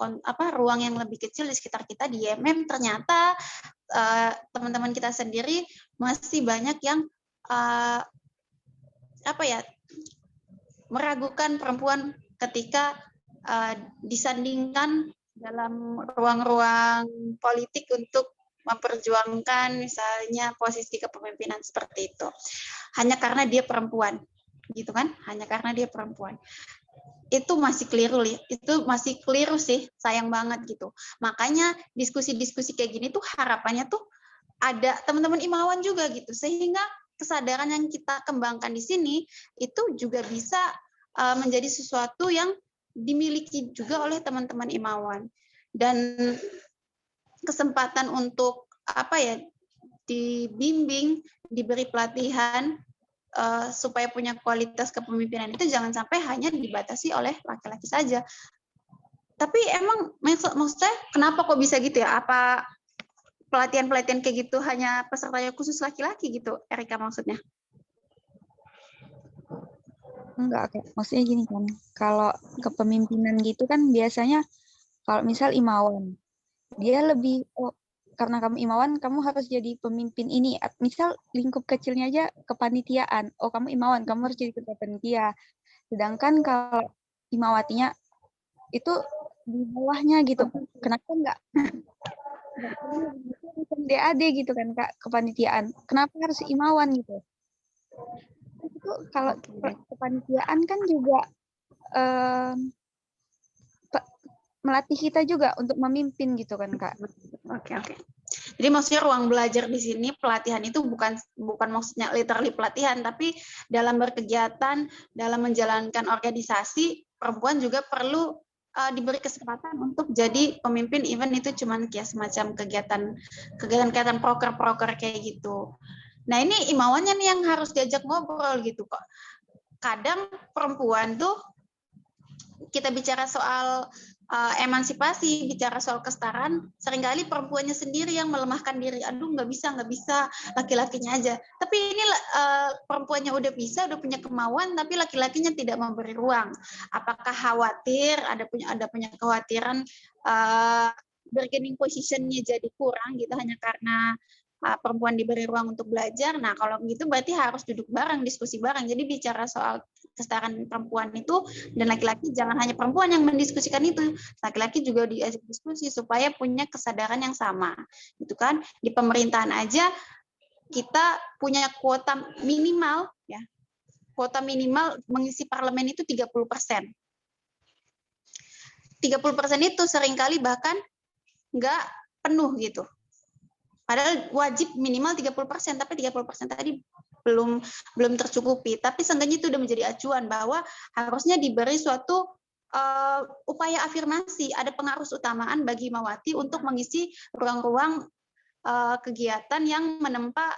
ruang yang lebih kecil di sekitar kita di YMM, ternyata teman-teman kita sendiri masih banyak yang meragukan perempuan ketika disandingkan dalam ruang-ruang politik untuk memperjuangkan misalnya posisi kepemimpinan seperti itu. Hanya karena dia perempuan, gitu kan? Hanya karena dia perempuan. Itu masih keliru sih, sayang banget gitu. Makanya diskusi-diskusi kayak gini tuh harapannya tuh ada teman-teman Imawan juga gitu, sehingga kesadaran yang kita kembangkan di sini itu juga bisa menjadi sesuatu yang dimiliki juga oleh teman-teman Imawan. Dan kesempatan untuk dibimbing, diberi pelatihan supaya punya kualitas kepemimpinan itu jangan sampai hanya dibatasi oleh laki-laki saja. Tapi emang maksudnya kenapa kok bisa gitu ya? Apa pelatihan-pelatihan kayak gitu hanya pesertanya khusus laki-laki gitu, Erika maksudnya? Enggak, maksudnya gini kan, kalau kepemimpinan gitu kan biasanya kalau misal Imawan, dia lebih, karena kamu Imawan, kamu harus jadi pemimpin ini. Misal lingkup kecilnya aja kepanitiaan. Oh, kamu Imawan, kamu harus jadi ketua panitia. Sedangkan kalau Imawatinya itu di bawahnya gitu. Kenapa enggak DAD gitu kan Kak, kepanitiaan? Kenapa harus Imawan gitu? Itu kalau kepanitiaan kan juga melatih kita juga untuk memimpin gitu kan Kak. Oke. Jadi maksudnya ruang belajar di sini pelatihan itu bukan maksudnya literally pelatihan, tapi dalam berkegiatan, dalam menjalankan organisasi, perempuan juga perlu diberi kesempatan untuk jadi pemimpin, even itu cuman kayak semacam kegiatan proker kayak gitu. Nah ini imawannya nih yang harus diajak ngobrol gitu kok. Kadang perempuan tuh kita bicara soal emansipasi, bicara soal kesetaraan, seringkali perempuannya sendiri yang melemahkan diri. Aduh, nggak bisa, laki-lakinya aja. Tapi ini perempuannya udah bisa, udah punya kemauan, tapi laki-lakinya tidak memberi ruang. Apakah khawatir? Ada punya kekhawatiran bargaining position-nya jadi kurang gitu hanya karena perempuan diberi ruang untuk belajar. Nah, kalau begitu berarti harus duduk bareng, diskusi bareng. Jadi bicara soal kesetaraan perempuan itu dan laki-laki, jangan hanya perempuan yang mendiskusikan itu, laki-laki juga diajak diskusi supaya punya kesadaran yang sama. Gitu kan? Di pemerintahan aja kita punya kuota minimal ya. Kuota minimal mengisi parlemen itu 30%. 30% itu seringkali bahkan nggak penuh gitu. Padahal wajib minimal 30%, tapi 30% tadi belum tercukupi. Tapi seenggaknya itu udah menjadi acuan bahwa harusnya diberi suatu upaya afirmasi, ada pengaruh utamaan bagi Himawati untuk mengisi ruang-ruang kegiatan yang menempa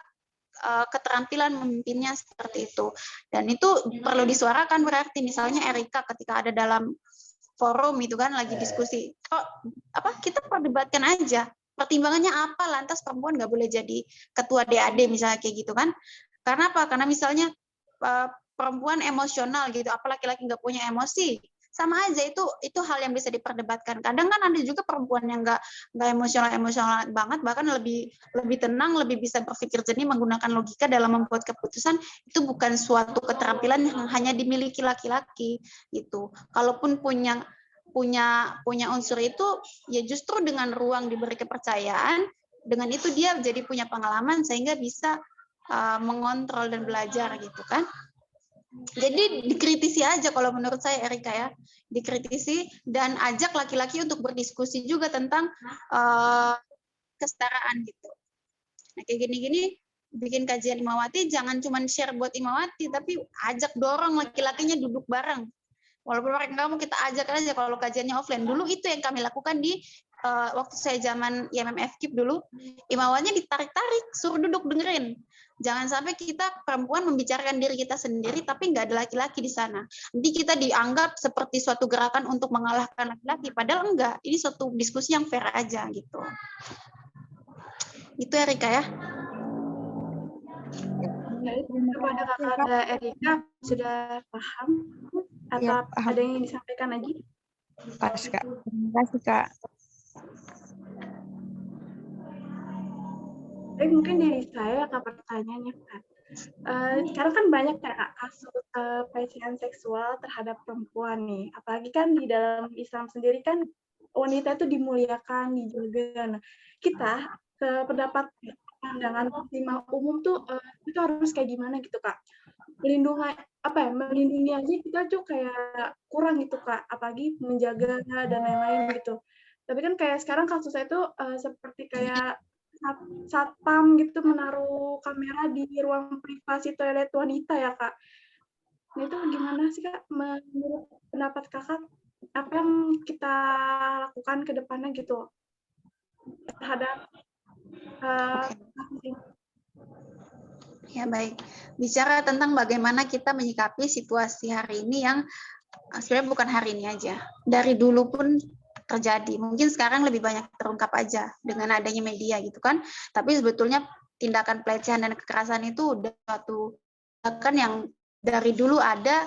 keterampilan memimpinnya seperti itu. Dan itu perlu disuarakan, berarti misalnya Erika ketika ada dalam forum itu kan lagi diskusi, kita perdebatkan aja. Pertimbangannya apa, lantas perempuan nggak boleh jadi ketua DAD misalnya kayak gitu kan. Karena apa? Karena misalnya perempuan emosional gitu, apa laki-laki nggak punya emosi. Sama aja, itu hal yang bisa diperdebatkan. Kadang kan ada juga perempuan yang nggak emosional banget, bahkan lebih tenang, lebih bisa berpikir jernih, menggunakan logika dalam membuat keputusan. Itu bukan suatu keterampilan yang hanya dimiliki laki-laki gitu. Kalaupun punya unsur itu, ya justru dengan ruang diberi kepercayaan, dengan itu dia jadi punya pengalaman sehingga bisa mengontrol dan belajar gitu kan. Jadi dikritisi aja kalau menurut saya Erika ya, dikritisi dan ajak laki-laki untuk berdiskusi juga tentang kesetaraan gitu. Nah kayak gini-gini bikin kajian Himawati jangan cuma share buat Himawati, tapi ajak dorong laki-lakinya duduk bareng. Walaupun mereka nggak mau, kita ajak aja kalau kajiannya offline. Dulu itu yang kami lakukan di waktu saya zaman IMM FKIP dulu, Himawanya ditarik-tarik, suruh duduk dengerin. Jangan sampai kita perempuan membicarakan diri kita sendiri, tapi nggak ada laki-laki di sana. Nanti kita dianggap seperti suatu gerakan untuk mengalahkan laki-laki, padahal enggak. Ini suatu diskusi yang fair aja gitu. Itu Erika ya. Kepada Kakak Erika sudah paham atau Ya, paham. ada yang ingin disampaikan lagi? Pas, Kak. Terima kasih, Kak. Tapi mungkin dari saya Kak pertanyaannya Kak. Sekarang kan banyak kayak kasus pelecehan seksual terhadap perempuan nih. Apalagi kan di dalam Islam sendiri kan wanita itu dimuliakan, dijaga. Nah, kita pendapat pandangan maksimal umum tuh itu harus kayak gimana gitu Kak? Melindungi aja kita tuh kayak kurang gitu Kak, apalagi menjaga dan lain-lain gitu. Tapi kan kayak sekarang kasusnya itu seperti kayak satpam gitu menaruh kamera di ruang privasi toilet wanita ya Kak. Nah itu gimana sih Kak menurut pendapat Kakak, apa yang kita lakukan ke depannya gitu terhadap kasus ini? Ya baik, bicara tentang bagaimana kita menyikapi situasi hari ini yang sebenarnya bukan hari ini aja, dari dulu pun terjadi. Mungkin sekarang lebih banyak terungkap aja dengan adanya media gitu kan. Tapi sebetulnya tindakan pelecehan dan kekerasan itu udah suatu tindakan yang dari dulu ada,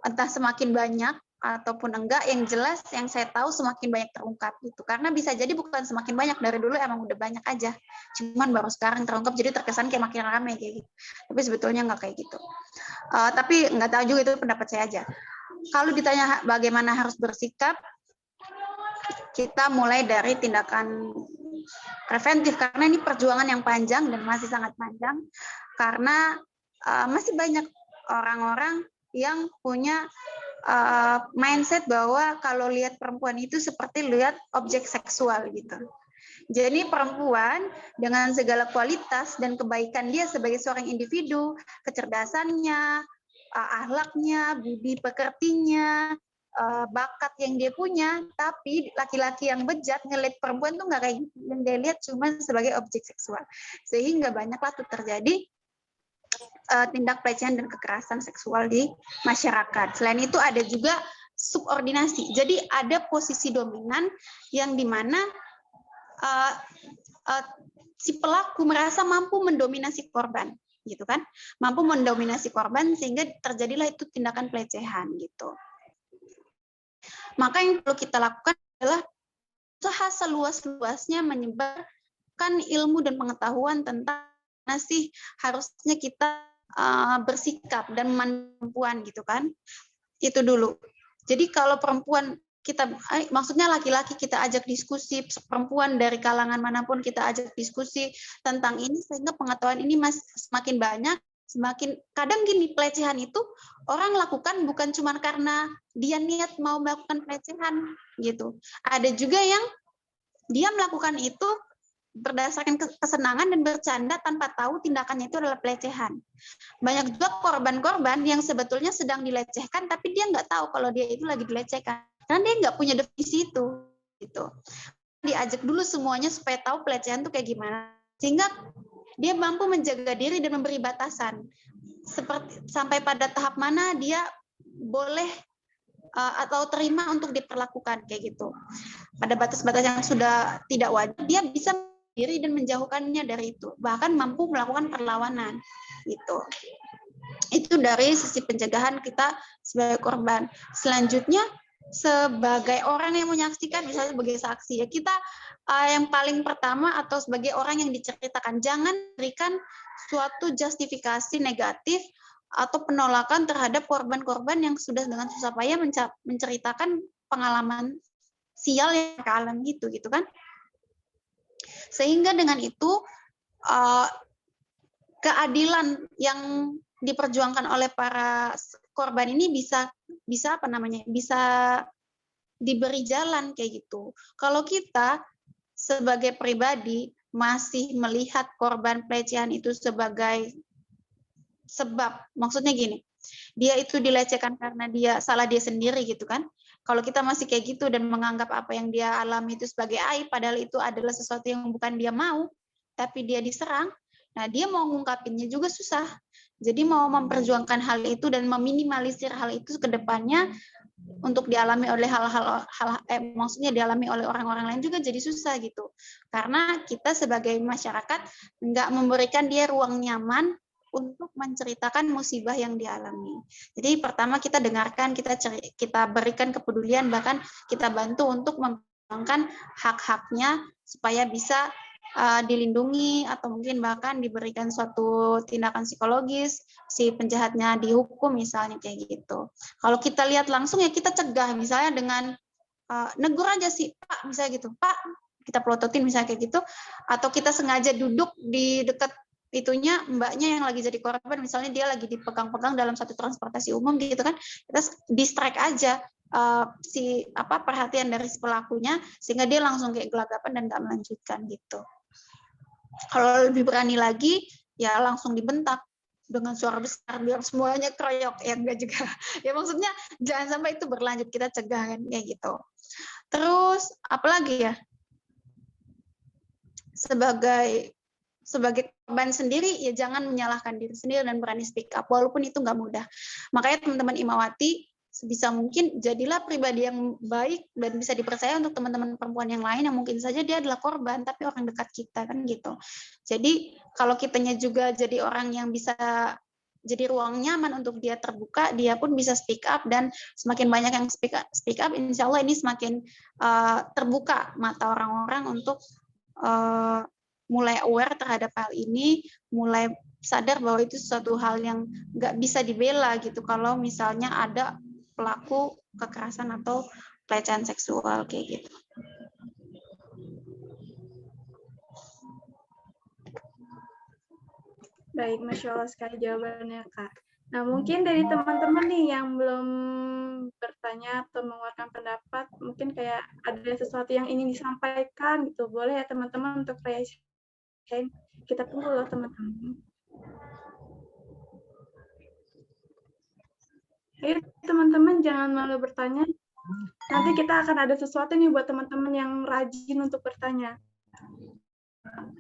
entah semakin banyak ataupun enggak, yang jelas yang saya tahu semakin banyak terungkap gitu. Karena bisa jadi bukan semakin banyak, dari dulu emang udah banyak aja. Cuman baru sekarang terungkap jadi terkesan kayak makin ramai kayak gitu. Tapi sebetulnya enggak kayak gitu. Tapi enggak tahu juga, itu pendapat saya aja. Kalau ditanya bagaimana harus bersikap, kita mulai dari tindakan preventif karena ini perjuangan yang panjang dan masih sangat panjang, karena masih banyak orang-orang yang punya mindset bahwa kalau lihat perempuan itu seperti lihat objek seksual gitu. Jadi perempuan dengan segala kualitas dan kebaikan dia sebagai seorang individu, kecerdasannya, akhlaknya, budi pekertinya, bakat yang dia punya, tapi laki-laki yang bejat ngelihat perempuan tuh nggak kayak gitu. Yang dia lihat cuma sebagai objek seksual. Sehingga banyaklah tuh terjadi tindak pelecehan dan kekerasan seksual di masyarakat. Selain itu ada juga subordinasi. Jadi ada posisi dominan yang dimana si pelaku merasa mampu mendominasi korban, gitu kan? Mampu mendominasi korban sehingga terjadilah itu tindakan pelecehan gitu. Maka yang perlu kita lakukan adalah usaha seluas-luasnya menyebarkan ilmu dan pengetahuan tentang mana sih harusnya kita bersikap dan perempuan gitu kan. Itu dulu. Jadi kalau perempuan kita, maksudnya laki-laki kita ajak diskusi, perempuan dari kalangan manapun kita ajak diskusi tentang ini, sehingga pengetahuan ini semakin banyak, semakin kadang gini, pelecehan itu orang lakukan bukan cuma karena dia niat mau melakukan pelecehan gitu. Ada juga yang dia melakukan itu berdasarkan kesenangan dan bercanda tanpa tahu tindakannya itu adalah pelecehan. Banyak juga korban-korban yang sebetulnya sedang dilecehkan, tapi dia nggak tahu kalau dia itu lagi dilecehkan. Karena dia nggak punya definisi itu. Gitu. Diajak dulu semuanya supaya tahu pelecehan itu kayak gimana. Sehingga dia mampu menjaga diri dan memberi batasan. Seperti sampai pada tahap mana dia boleh atau terima untuk diperlakukan kayak gitu. Pada batas-batas yang sudah tidak wajar, dia bisa diri dan menjauhkannya dari itu. Bahkan mampu melakukan perlawanan gitu. Itu dari sisi pencegahan kita sebagai korban. Selanjutnya sebagai orang yang menyaksikan, misalnya sebagai saksi ya, kita yang paling pertama atau sebagai orang yang diceritakan, jangan berikan suatu justifikasi negatif atau penolakan terhadap korban-korban yang sudah dengan susah payah menceritakan pengalaman sial yang mereka alami gitu kan. Sehingga dengan itu keadilan yang diperjuangkan oleh para korban ini bisa diberi jalan kayak gitu. Kalau kita sebagai pribadi masih melihat korban pelecehan itu sebagai sebab, maksudnya gini, dia itu dilecehkan karena salah dia sendiri gitu kan. Kalau kita masih kayak gitu dan menganggap apa yang dia alami itu sebagai aib, padahal itu adalah sesuatu yang bukan dia mau, tapi dia diserang, nah dia mau ngungkapinnya juga susah. Jadi mau memperjuangkan hal itu dan meminimalisir hal itu ke depannya untuk dialami oleh maksudnya dialami oleh orang-orang lain juga jadi susah gitu. Karena kita sebagai masyarakat nggak memberikan dia ruang nyaman untuk menceritakan musibah yang dialami. Jadi pertama kita dengarkan, kita berikan kepedulian, bahkan kita bantu untuk memperjuangkan hak-haknya supaya bisa dilindungi atau mungkin bahkan diberikan suatu tindakan psikologis, si penjahatnya dihukum misalnya kayak gitu. Kalau kita lihat langsung ya kita cegah, misalnya dengan negur aja sih Pak, misalnya gitu, Pak kita pelototin misalnya kayak gitu, atau kita sengaja duduk di dekat itunya mbaknya yang lagi jadi korban, misalnya dia lagi dipegang-pegang dalam satu transportasi umum gitu kan, kita distract aja perhatian dari si pelakunya sehingga dia langsung kayak gelagapan dan nggak melanjutkan gitu. Kalau lebih berani lagi ya langsung dibentak dengan suara besar biar semuanya keroyok, ya enggak juga ya, maksudnya jangan sampai itu berlanjut, kita cegah kan kayak gitu. Terus apalagi ya, sebagai korban sendiri ya jangan menyalahkan diri sendiri dan berani speak up walaupun itu nggak mudah. Makanya teman-teman Imawati sebisa mungkin jadilah pribadi yang baik dan bisa dipercaya untuk teman-teman perempuan yang lain yang mungkin saja dia adalah korban tapi orang dekat kita kan gitu. Jadi kalau kitanya juga jadi orang yang bisa jadi ruang nyaman untuk dia terbuka, dia pun bisa speak up, dan semakin banyak yang speak up, insya Allah ini semakin terbuka mata orang-orang untuk mulai aware terhadap hal ini, mulai sadar bahwa itu suatu hal yang nggak bisa dibela gitu kalau misalnya ada pelaku kekerasan atau pelecehan seksual kayak gitu. Baik, Masya Allah sekali jawabannya, Kak. Nah, mungkin dari teman-teman nih yang belum bertanya atau mengeluarkan pendapat, mungkin kayak ada sesuatu yang ingin disampaikan gitu, boleh ya teman-teman untuk raise hand. Kita tunggu loh teman-teman. Ayo teman-teman jangan malu bertanya, Nanti kita akan ada sesuatu nih buat teman-teman yang rajin untuk bertanya.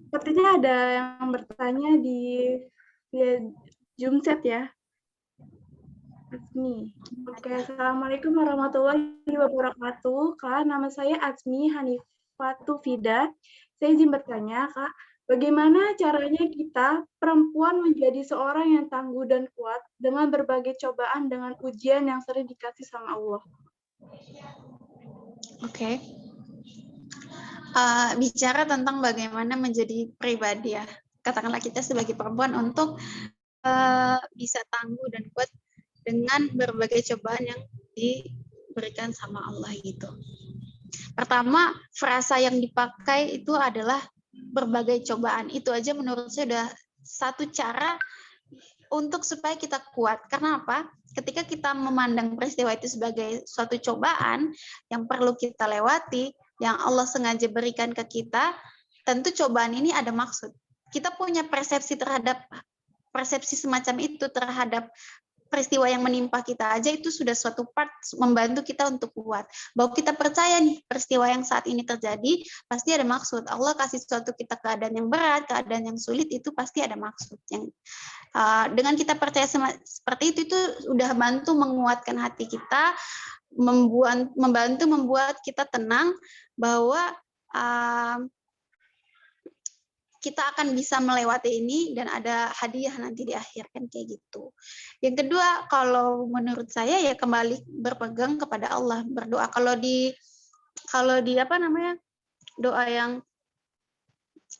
Sepertinya ada yang bertanya di Zoom chat ya. Azmi. Oke, Assalamualaikum warahmatullahi wabarakatuh. Kak, nama saya Azmi Hanifatu Fida. Saya izin bertanya, Kak, bagaimana caranya kita perempuan menjadi seorang yang tangguh dan kuat dengan berbagai cobaan dengan ujian yang sering dikasih sama Allah? Oke. Bicara tentang bagaimana menjadi pribadi ya. Katakanlah kita sebagai perempuan untuk bisa tangguh dan kuat dengan berbagai cobaan yang diberikan sama Allah gitu. Pertama, frasa yang dipakai itu adalah berbagai cobaan. Itu aja menurut saya sudah satu cara untuk supaya kita kuat. Karena apa? Ketika kita memandang peristiwa itu sebagai suatu cobaan yang perlu kita lewati, yang Allah sengaja berikan ke kita, tentu cobaan ini ada maksud. Kita punya persepsi semacam itu terhadap peristiwa yang menimpa kita aja itu sudah suatu part membantu kita untuk kuat. Bahwa kita percaya nih peristiwa yang saat ini terjadi pasti ada maksud. Allah kasih suatu kita keadaan yang berat, keadaan yang sulit itu pasti ada maksud. Yang dengan kita percaya seperti itu sudah bantu menguatkan hati kita, membantu membuat kita tenang bahwa kita akan bisa melewati ini dan ada hadiah nanti di akhir kan kayak gitu. Yang kedua, kalau menurut saya ya kembali berpegang kepada Allah, berdoa. Kalau di apa namanya? Doa yang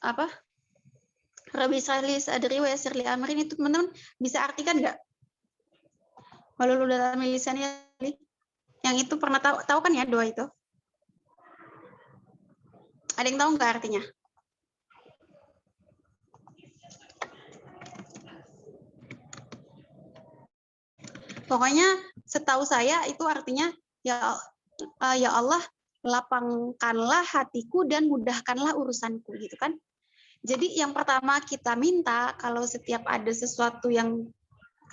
apa? Rabbi shrahli sadri wa yassir li amri itu teman-teman bisa artikan enggak? Walau dalam lisannya yang itu pernah tahu kan ya doa itu? Ada yang tahu enggak artinya? Pokoknya setahu saya itu artinya ya Allah lapangkanlah hatiku dan mudahkanlah urusanku gitu kan. Jadi yang pertama kita minta kalau setiap ada sesuatu yang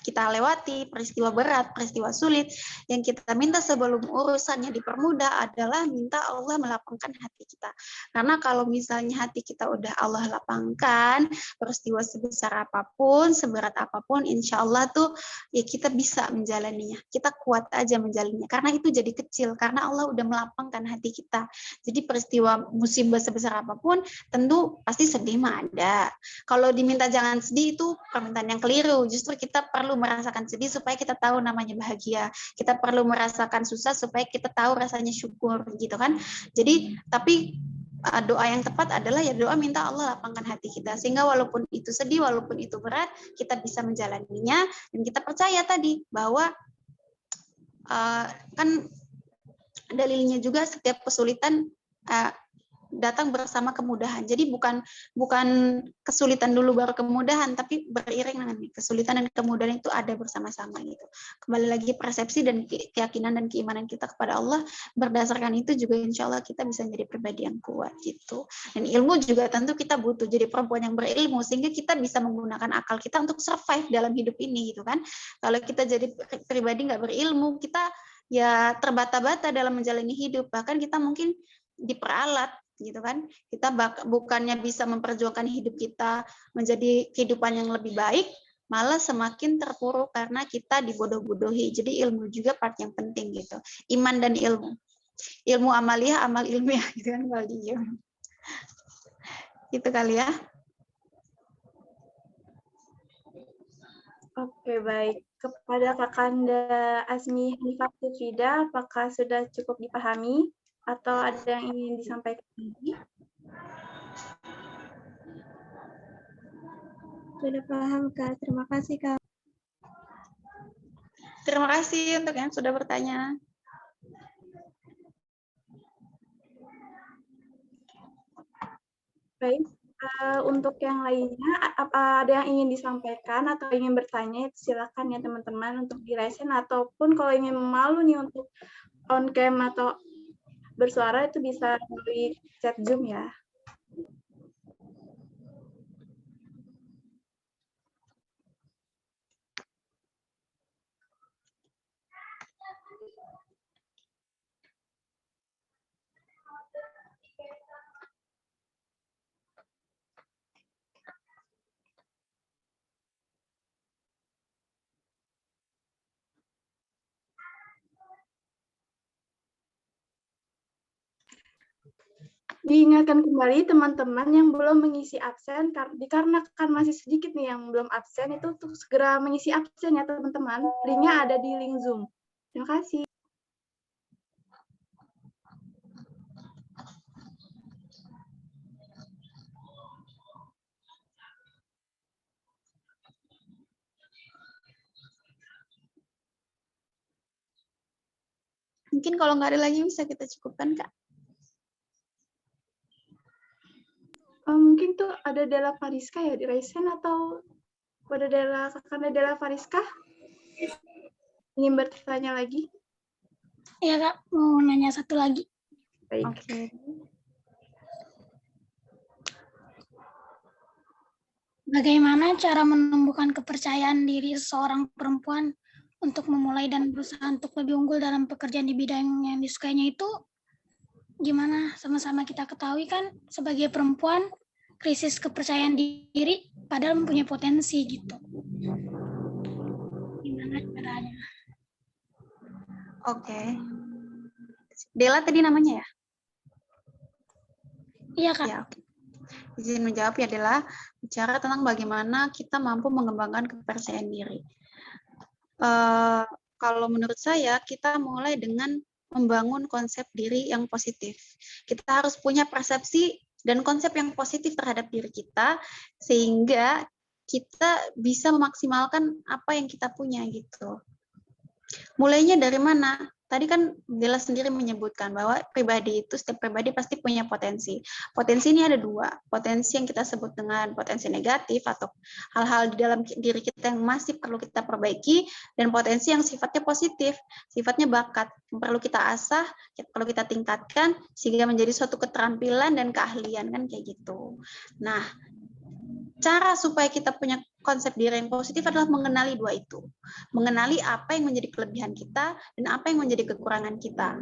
kita lewati, peristiwa berat, peristiwa sulit, yang kita minta sebelum urusannya dipermudah adalah minta Allah melapangkan hati kita. Karena kalau misalnya hati kita udah Allah lapangkan, peristiwa sebesar apapun, seberat apapun, insya Allah tuh ya kita bisa menjalaninya. Kita kuat aja menjalaninya. Karena itu jadi kecil, karena Allah udah melapangkan hati kita. Jadi peristiwa musibah sebesar apapun, tentu pasti sedih mah ada. Kalau diminta jangan sedih itu permintaan yang keliru. Justru kita perlu merasakan sedih supaya kita tahu namanya bahagia. Kita perlu merasakan susah supaya kita tahu rasanya syukur gitu kan. Jadi tapi doa yang tepat adalah ya doa minta Allah lapangkan hati kita sehingga walaupun itu sedih, walaupun itu berat, kita bisa menjalaninya dan kita percaya tadi bahwa kan dalilnya juga setiap kesulitan datang bersama kemudahan. Jadi bukan kesulitan dulu baru kemudahan, tapi beriring dengan kesulitan dan kemudahan itu ada bersama-sama gitu. Kembali lagi persepsi dan keyakinan dan keimanan kita kepada Allah berdasarkan itu juga insya Allah kita bisa menjadi pribadi yang kuat gitu. Dan ilmu juga tentu kita butuh jadi perempuan yang berilmu sehingga kita bisa menggunakan akal kita untuk survive dalam hidup ini gitu kan. Kalau kita jadi pribadi nggak berilmu, kita ya terbata-bata dalam menjalani hidup. Bahkan kita mungkin diperalat gitu kan, kita bukannya bisa memperjuangkan hidup kita menjadi kehidupan yang lebih baik, malah semakin terpuruk karena kita dibodoh-bodohi. Jadi ilmu juga part yang penting gitu, iman dan ilmu amaliyah, amal ilmiah gitu kan kalau di itu kali ya. Oke, baik. Kepada Kakanda Azmi Hanifatu Fida, apakah sudah cukup dipahami? Atau ada yang ingin disampaikan lagi? Sudah paham, Kak. Terima kasih, Kak. Terima kasih untuk yang sudah bertanya. Baik, untuk yang lainnya, apa ada yang ingin disampaikan atau ingin bertanya, silakan ya teman-teman untuk di-raise ataupun kalau ingin malu nih untuk on cam atau bersuara itu bisa melalui chat Zoom ya. Diingatkan kembali teman-teman yang belum mengisi absen, dikarenakan masih sedikit nih yang belum absen, itu untuk segera mengisi absen ya teman-teman. Linknya ada di link Zoom. Terima kasih. Mungkin kalau nggak ada lagi bisa kita cukupkan, Kak. Mungkin tuh ada Della Fariska ya di Raisen, atau ada Della Fariska ingin bertanya lagi? Iya Kak, mau nanya satu lagi. Baik. Oke. Bagaimana cara menumbuhkan kepercayaan diri seorang perempuan untuk memulai dan berusaha untuk lebih unggul dalam pekerjaan di bidang yang disukainya itu gimana? Sama-sama kita ketahui kan sebagai perempuan krisis kepercayaan diri padahal mempunyai potensi gitu. Gimana caranya? Oke. Dela tadi namanya ya? Iya Kak. Ya, oke. Izin menjawab ya, Dela. Bicara tentang bagaimana kita mampu mengembangkan kepercayaan diri. Kalau menurut saya, kita mulai dengan membangun konsep diri yang positif. Kita harus punya persepsi dan konsep yang positif terhadap diri kita, sehingga kita bisa memaksimalkan apa yang kita punya gitu. Mulainya dari mana? Tadi kan Dela sendiri menyebutkan bahwa setiap pribadi pasti punya potensi. Potensi ini ada dua, potensi yang kita sebut dengan potensi negatif atau hal-hal di dalam diri kita yang masih perlu kita perbaiki, dan potensi yang sifatnya positif, sifatnya bakat, yang perlu kita asah, yang perlu kita tingkatkan, sehingga menjadi suatu keterampilan dan keahlian, kan kayak gitu. Nah, cara supaya kita punya konsep diri yang positif adalah mengenali dua itu. Mengenali apa yang menjadi kelebihan kita dan apa yang menjadi kekurangan kita.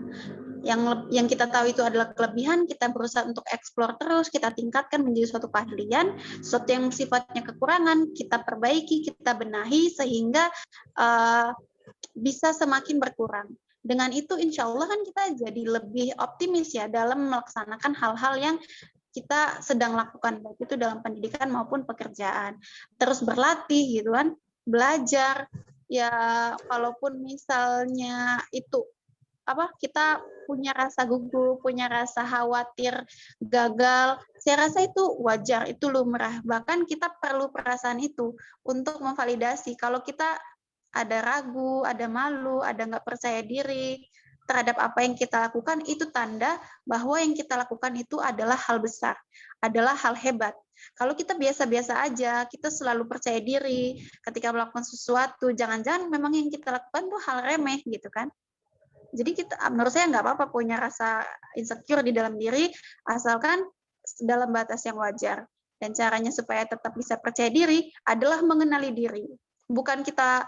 Yang kita tahu itu adalah kelebihan, kita berusaha untuk eksplor terus, kita tingkatkan menjadi suatu keahlian. Sesuatu yang sifatnya kekurangan, kita perbaiki, kita benahi, sehingga bisa semakin berkurang. Dengan itu insya Allah kan kita jadi lebih optimis ya dalam melaksanakan hal-hal yang kita sedang lakukan, baik itu dalam pendidikan maupun pekerjaan. Terus berlatih gitu kan, belajar ya, kalaupun misalnya itu kita punya rasa gugup, punya rasa khawatir, gagal, saya rasa itu wajar, itu lumrah. Bahkan kita perlu perasaan itu untuk memvalidasi kalau kita ada ragu, ada malu, ada nggak percaya diri terhadap apa yang kita lakukan, itu tanda bahwa yang kita lakukan itu adalah hal besar, adalah hal hebat. Kalau kita biasa-biasa aja, kita selalu percaya diri ketika melakukan sesuatu, jangan-jangan memang yang kita lakukan tuh hal remeh gitu kan. Jadi menurut saya nggak apa-apa punya rasa insecure di dalam diri, asalkan dalam batas yang wajar. Dan caranya supaya tetap bisa percaya diri adalah mengenali diri. Bukan kita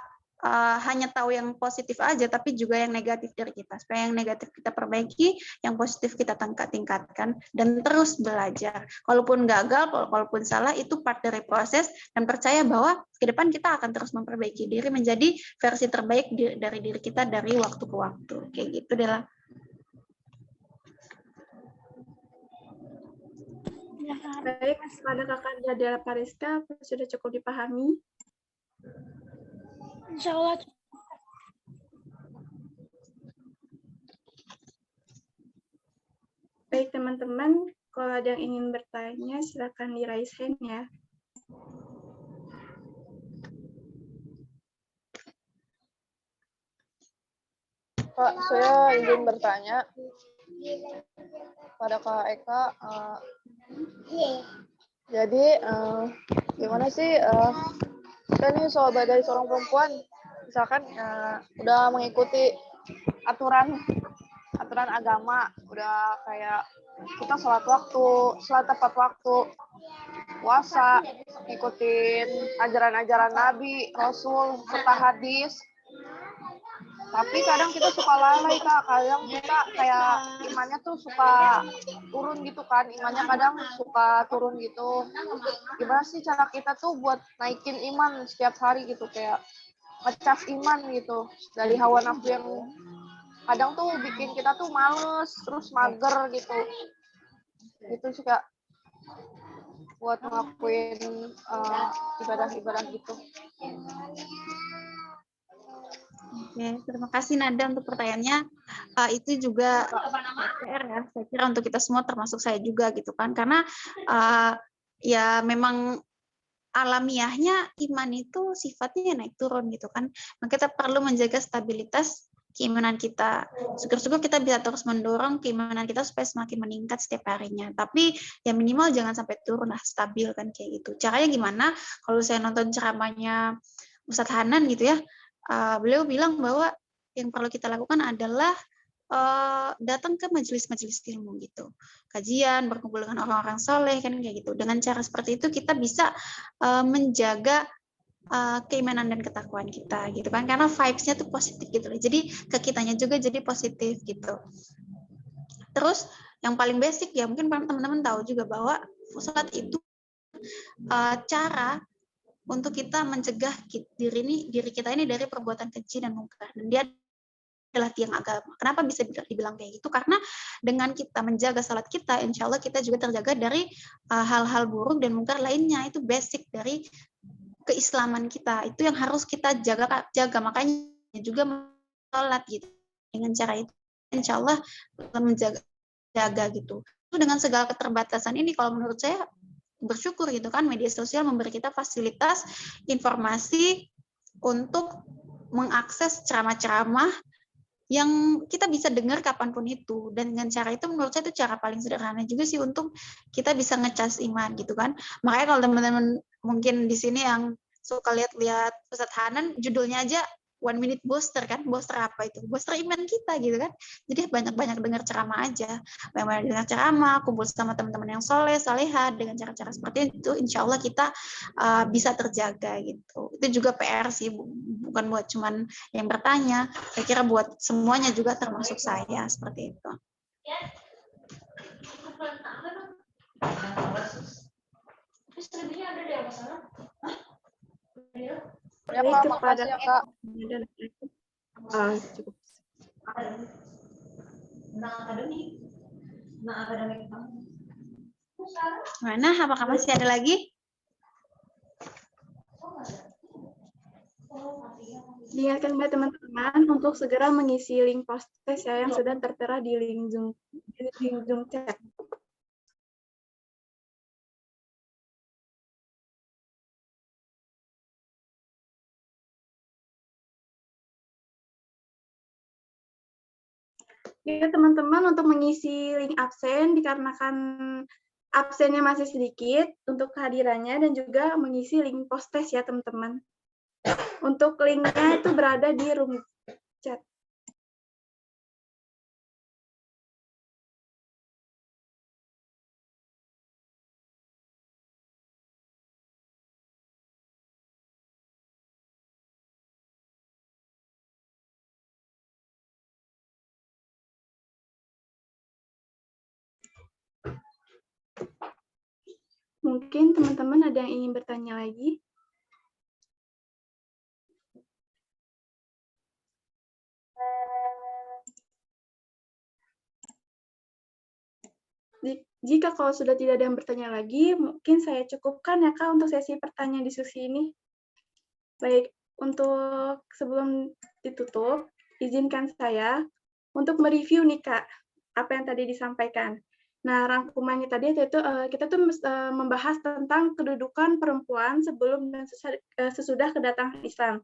hanya tahu yang positif aja, tapi juga yang negatif dari kita. Supaya yang negatif kita perbaiki, yang positif kita tingkatkan, dan terus belajar. Kalaupun gagal, kalaupun salah, itu part dari proses, dan percaya bahwa ke depan kita akan terus memperbaiki diri menjadi versi terbaik dari diri kita dari waktu ke waktu. Kayak gitu, Dela. Baik, pada Kakak Della Fariska sudah cukup dipahami. Insya Allah. Baik teman-teman, kalau ada yang ingin bertanya silakan di raise hand ya. Kak, saya ingin bertanya pada Kak Eka. Jadi gimana sih kita nih sebagai seorang perempuan, misalkan udah mengikuti aturan agama, udah kayak kita sholat tepat waktu, puasa, ngikutin ajaran-ajaran Nabi, Rasul, serta hadis. Tapi kadang kita suka lalai, Kak. Kadang kita kayak imannya tuh suka turun gitu kan. Imannya kadang suka turun gitu. Gimana sih cara kita tuh buat naikin iman setiap hari gitu. Kayak ngecas iman gitu. Dari hawa nafsu yang kadang tuh bikin kita tuh males, terus mager gitu. Itu sih Kak, buat ngelakuin ibadah-ibadah gitu. Oke, terima kasih Nada untuk pertanyaannya. Itu juga PR ya, saya kira untuk kita semua termasuk saya juga gitu kan, karena ya memang alamiahnya iman itu sifatnya naik turun gitu kan. Maka kita perlu menjaga stabilitas keimanan kita. Syukur-syukur kita bisa terus mendorong keimanan kita supaya semakin meningkat setiap harinya. Tapi ya minimal jangan sampai turun lah, stabil kan kayak gitu. Caranya gimana? Kalau saya nonton ceramahnya Ustadz Hanan gitu ya, beliau bilang bahwa yang perlu kita lakukan adalah datang ke majelis-majelis ilmu gitu, kajian, berkumpul dengan orang-orang soleh kan kayak gitu. Dengan cara seperti itu kita bisa menjaga keimanan dan ketakwaan kita gitu kan, karena vibes-nya tuh positif gitu loh. Jadi ke kitanya juga jadi positif gitu. Terus yang paling basic ya mungkin teman-teman tahu juga bahwa salat itu cara untuk kita mencegah diri kita ini dari perbuatan keji dan mungkar, dan dia adalah tiang agama. Kenapa bisa dibilang kayak gitu? Karena dengan kita menjaga salat kita, insya Allah kita juga terjaga dari hal-hal buruk dan mungkar lainnya. Itu basic dari keislaman kita. Itu yang harus kita jaga. Makanya juga salat gitu. Dengan cara itu, insya Allah menjaga gitu. Dengan segala keterbatasan ini, kalau menurut saya bersyukur gitu kan, media sosial memberi kita fasilitas informasi untuk mengakses ceramah-ceramah yang kita bisa dengar kapanpun itu. Dan dengan cara itu menurut saya itu cara paling sederhana juga sih untuk kita bisa ngecas iman gitu kan. Makanya kalau teman-teman mungkin di sini yang suka lihat-lihat Ustadz Hanan, judulnya aja 1 minute booster kan, booster apa itu? Booster iman kita gitu kan. Jadi banyak-banyak dengar ceramah aja, banyak-banyak dengar ceramah, kumpul sama teman-teman yang soleh, soleha, dengan cara-cara seperti itu, insya Allah kita bisa terjaga gitu. Itu juga PR sih, bukan buat cuman yang bertanya, saya kira buat semuanya juga termasuk saya seperti itu. Baik, kepada makasih ya Kak. Cukup. Mana? Apakah masih ada lagi? Diingatkan kepada teman-teman untuk segera mengisi link post-test ya, yang sudah tertera di link Zoom chat. Ya, teman-teman, untuk mengisi link absen dikarenakan absennya masih sedikit untuk kehadirannya, dan juga mengisi link post-test ya, teman-teman. Untuk linknya itu berada di room chat. Mungkin teman-teman ada yang ingin bertanya lagi? Jika kalau sudah tidak ada yang bertanya lagi, mungkin saya cukupkan ya Kak untuk sesi pertanyaan diskusi ini. Baik, untuk sebelum ditutup, izinkan saya untuk mereview nih Kak, apa yang tadi disampaikan. Nah, rangkumannya tadi yaitu kita tuh membahas tentang kedudukan perempuan sebelum dan sesudah kedatangan Islam.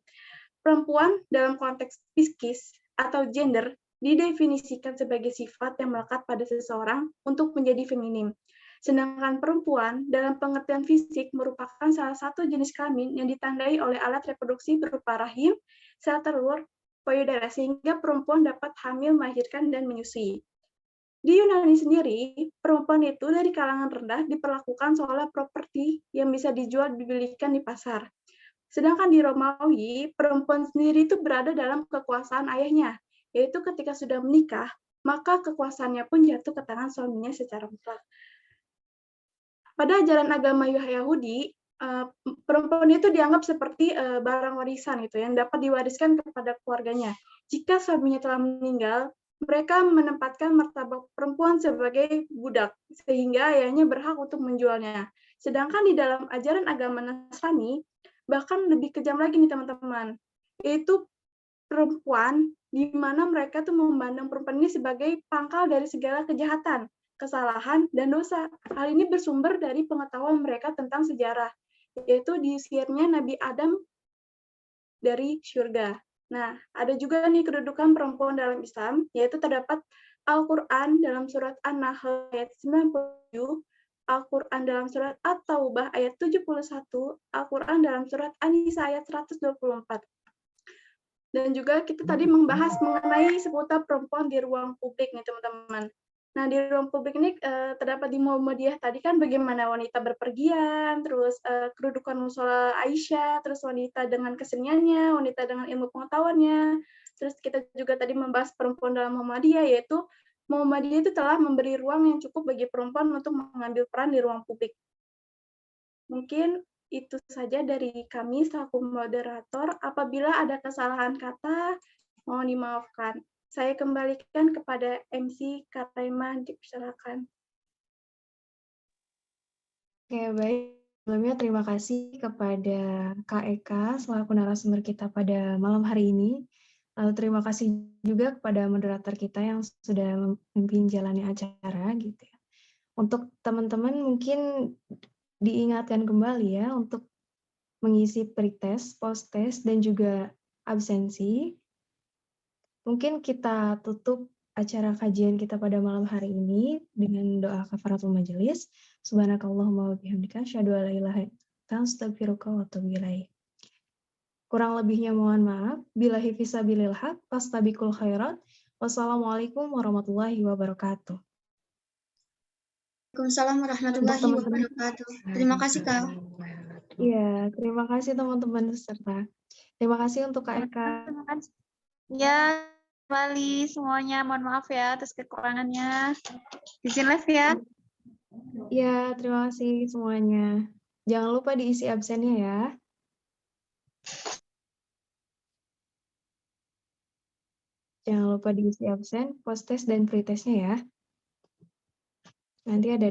Perempuan dalam konteks psikis atau gender didefinisikan sebagai sifat yang melekat pada seseorang untuk menjadi feminim. Sedangkan perempuan dalam pengertian fisik merupakan salah satu jenis kelamin yang ditandai oleh alat reproduksi berupa rahim, sel telur, payudara, sehingga perempuan dapat hamil, melahirkan, dan menyusui. Di Yunani sendiri, perempuan itu dari kalangan rendah diperlakukan seolah properti yang bisa dijual dibelikan di pasar. Sedangkan di Romawi, perempuan sendiri itu berada dalam kekuasaan ayahnya, yaitu ketika sudah menikah, maka kekuasaannya pun jatuh ke tangan suaminya secara mutlak. Pada ajaran agama Yahudi, perempuan itu dianggap seperti barang warisan itu yang dapat diwariskan kepada keluarganya. Jika suaminya telah meninggal, mereka menempatkan martabat perempuan sebagai budak, sehingga ayahnya berhak untuk menjualnya. Sedangkan di dalam ajaran agama Nasrani, bahkan lebih kejam lagi nih teman-teman, yaitu perempuan di mana mereka tuh memandang perempuan ini sebagai pangkal dari segala kejahatan, kesalahan, dan dosa. Hal ini bersumber dari pengetahuan mereka tentang sejarah, yaitu diusirnya Nabi Adam dari surga. Nah, ada juga nih kedudukan perempuan dalam Islam, yaitu terdapat Al-Quran dalam surat An-Nahl ayat 97, Al-Quran dalam surat At-Taubah ayat 71, Al-Quran dalam surat An-Nisa ayat 124. Dan juga kita tadi membahas mengenai seputar perempuan di ruang publik nih teman-teman. Nah, di ruang publik ini terdapat di Muhammadiyah tadi kan bagaimana wanita berpergian, terus kedudukan musola Aisyah, terus wanita dengan keseniannya, wanita dengan ilmu pengetahuannya. Terus kita juga tadi membahas perempuan dalam Muhammadiyah, yaitu Muhammadiyah itu telah memberi ruang yang cukup bagi perempuan untuk mengambil peran di ruang publik. Mungkin itu saja dari kami selaku moderator. Apabila ada kesalahan kata, mohon dimaafkan. Saya kembalikan kepada MC Karaima, dipersilakan. Oke, baik. Sebelumnya terima kasih kepada Kak Eka selaku narasumber kita pada malam hari ini. Lalu terima kasih juga kepada moderator kita yang sudah memimpin jalannya acara gitu ya. Untuk teman-teman mungkin diingatkan kembali ya untuk mengisi pretest, post-test, dan juga absensi. Mungkin kita tutup acara kajian kita pada malam hari ini dengan doa kafaratul majelis. Subhanakallahumma wa bihamdika asyhadu an la ilaha illa anta astaghfiruka wa atubu ilaik. Kurang lebihnya mohon maaf. Billahi fisabilil haq, fastabiqul khairat. Wassalamualaikum warahmatullahi wabarakatuh. Waalaikumsalam warahmatullahi wabarakatuh. Terima kasih, Kak. Iya, terima kasih teman-teman peserta. Terima kasih untuk Kak Eka. Terima kasih. Ya, kembali semuanya. Mohon maaf ya atas kekurangannya. Izin live ya. Iya, terima kasih semuanya. Jangan lupa diisi absennya ya. Jangan lupa diisi absen, post-test, dan pre-testnya ya. Nanti ada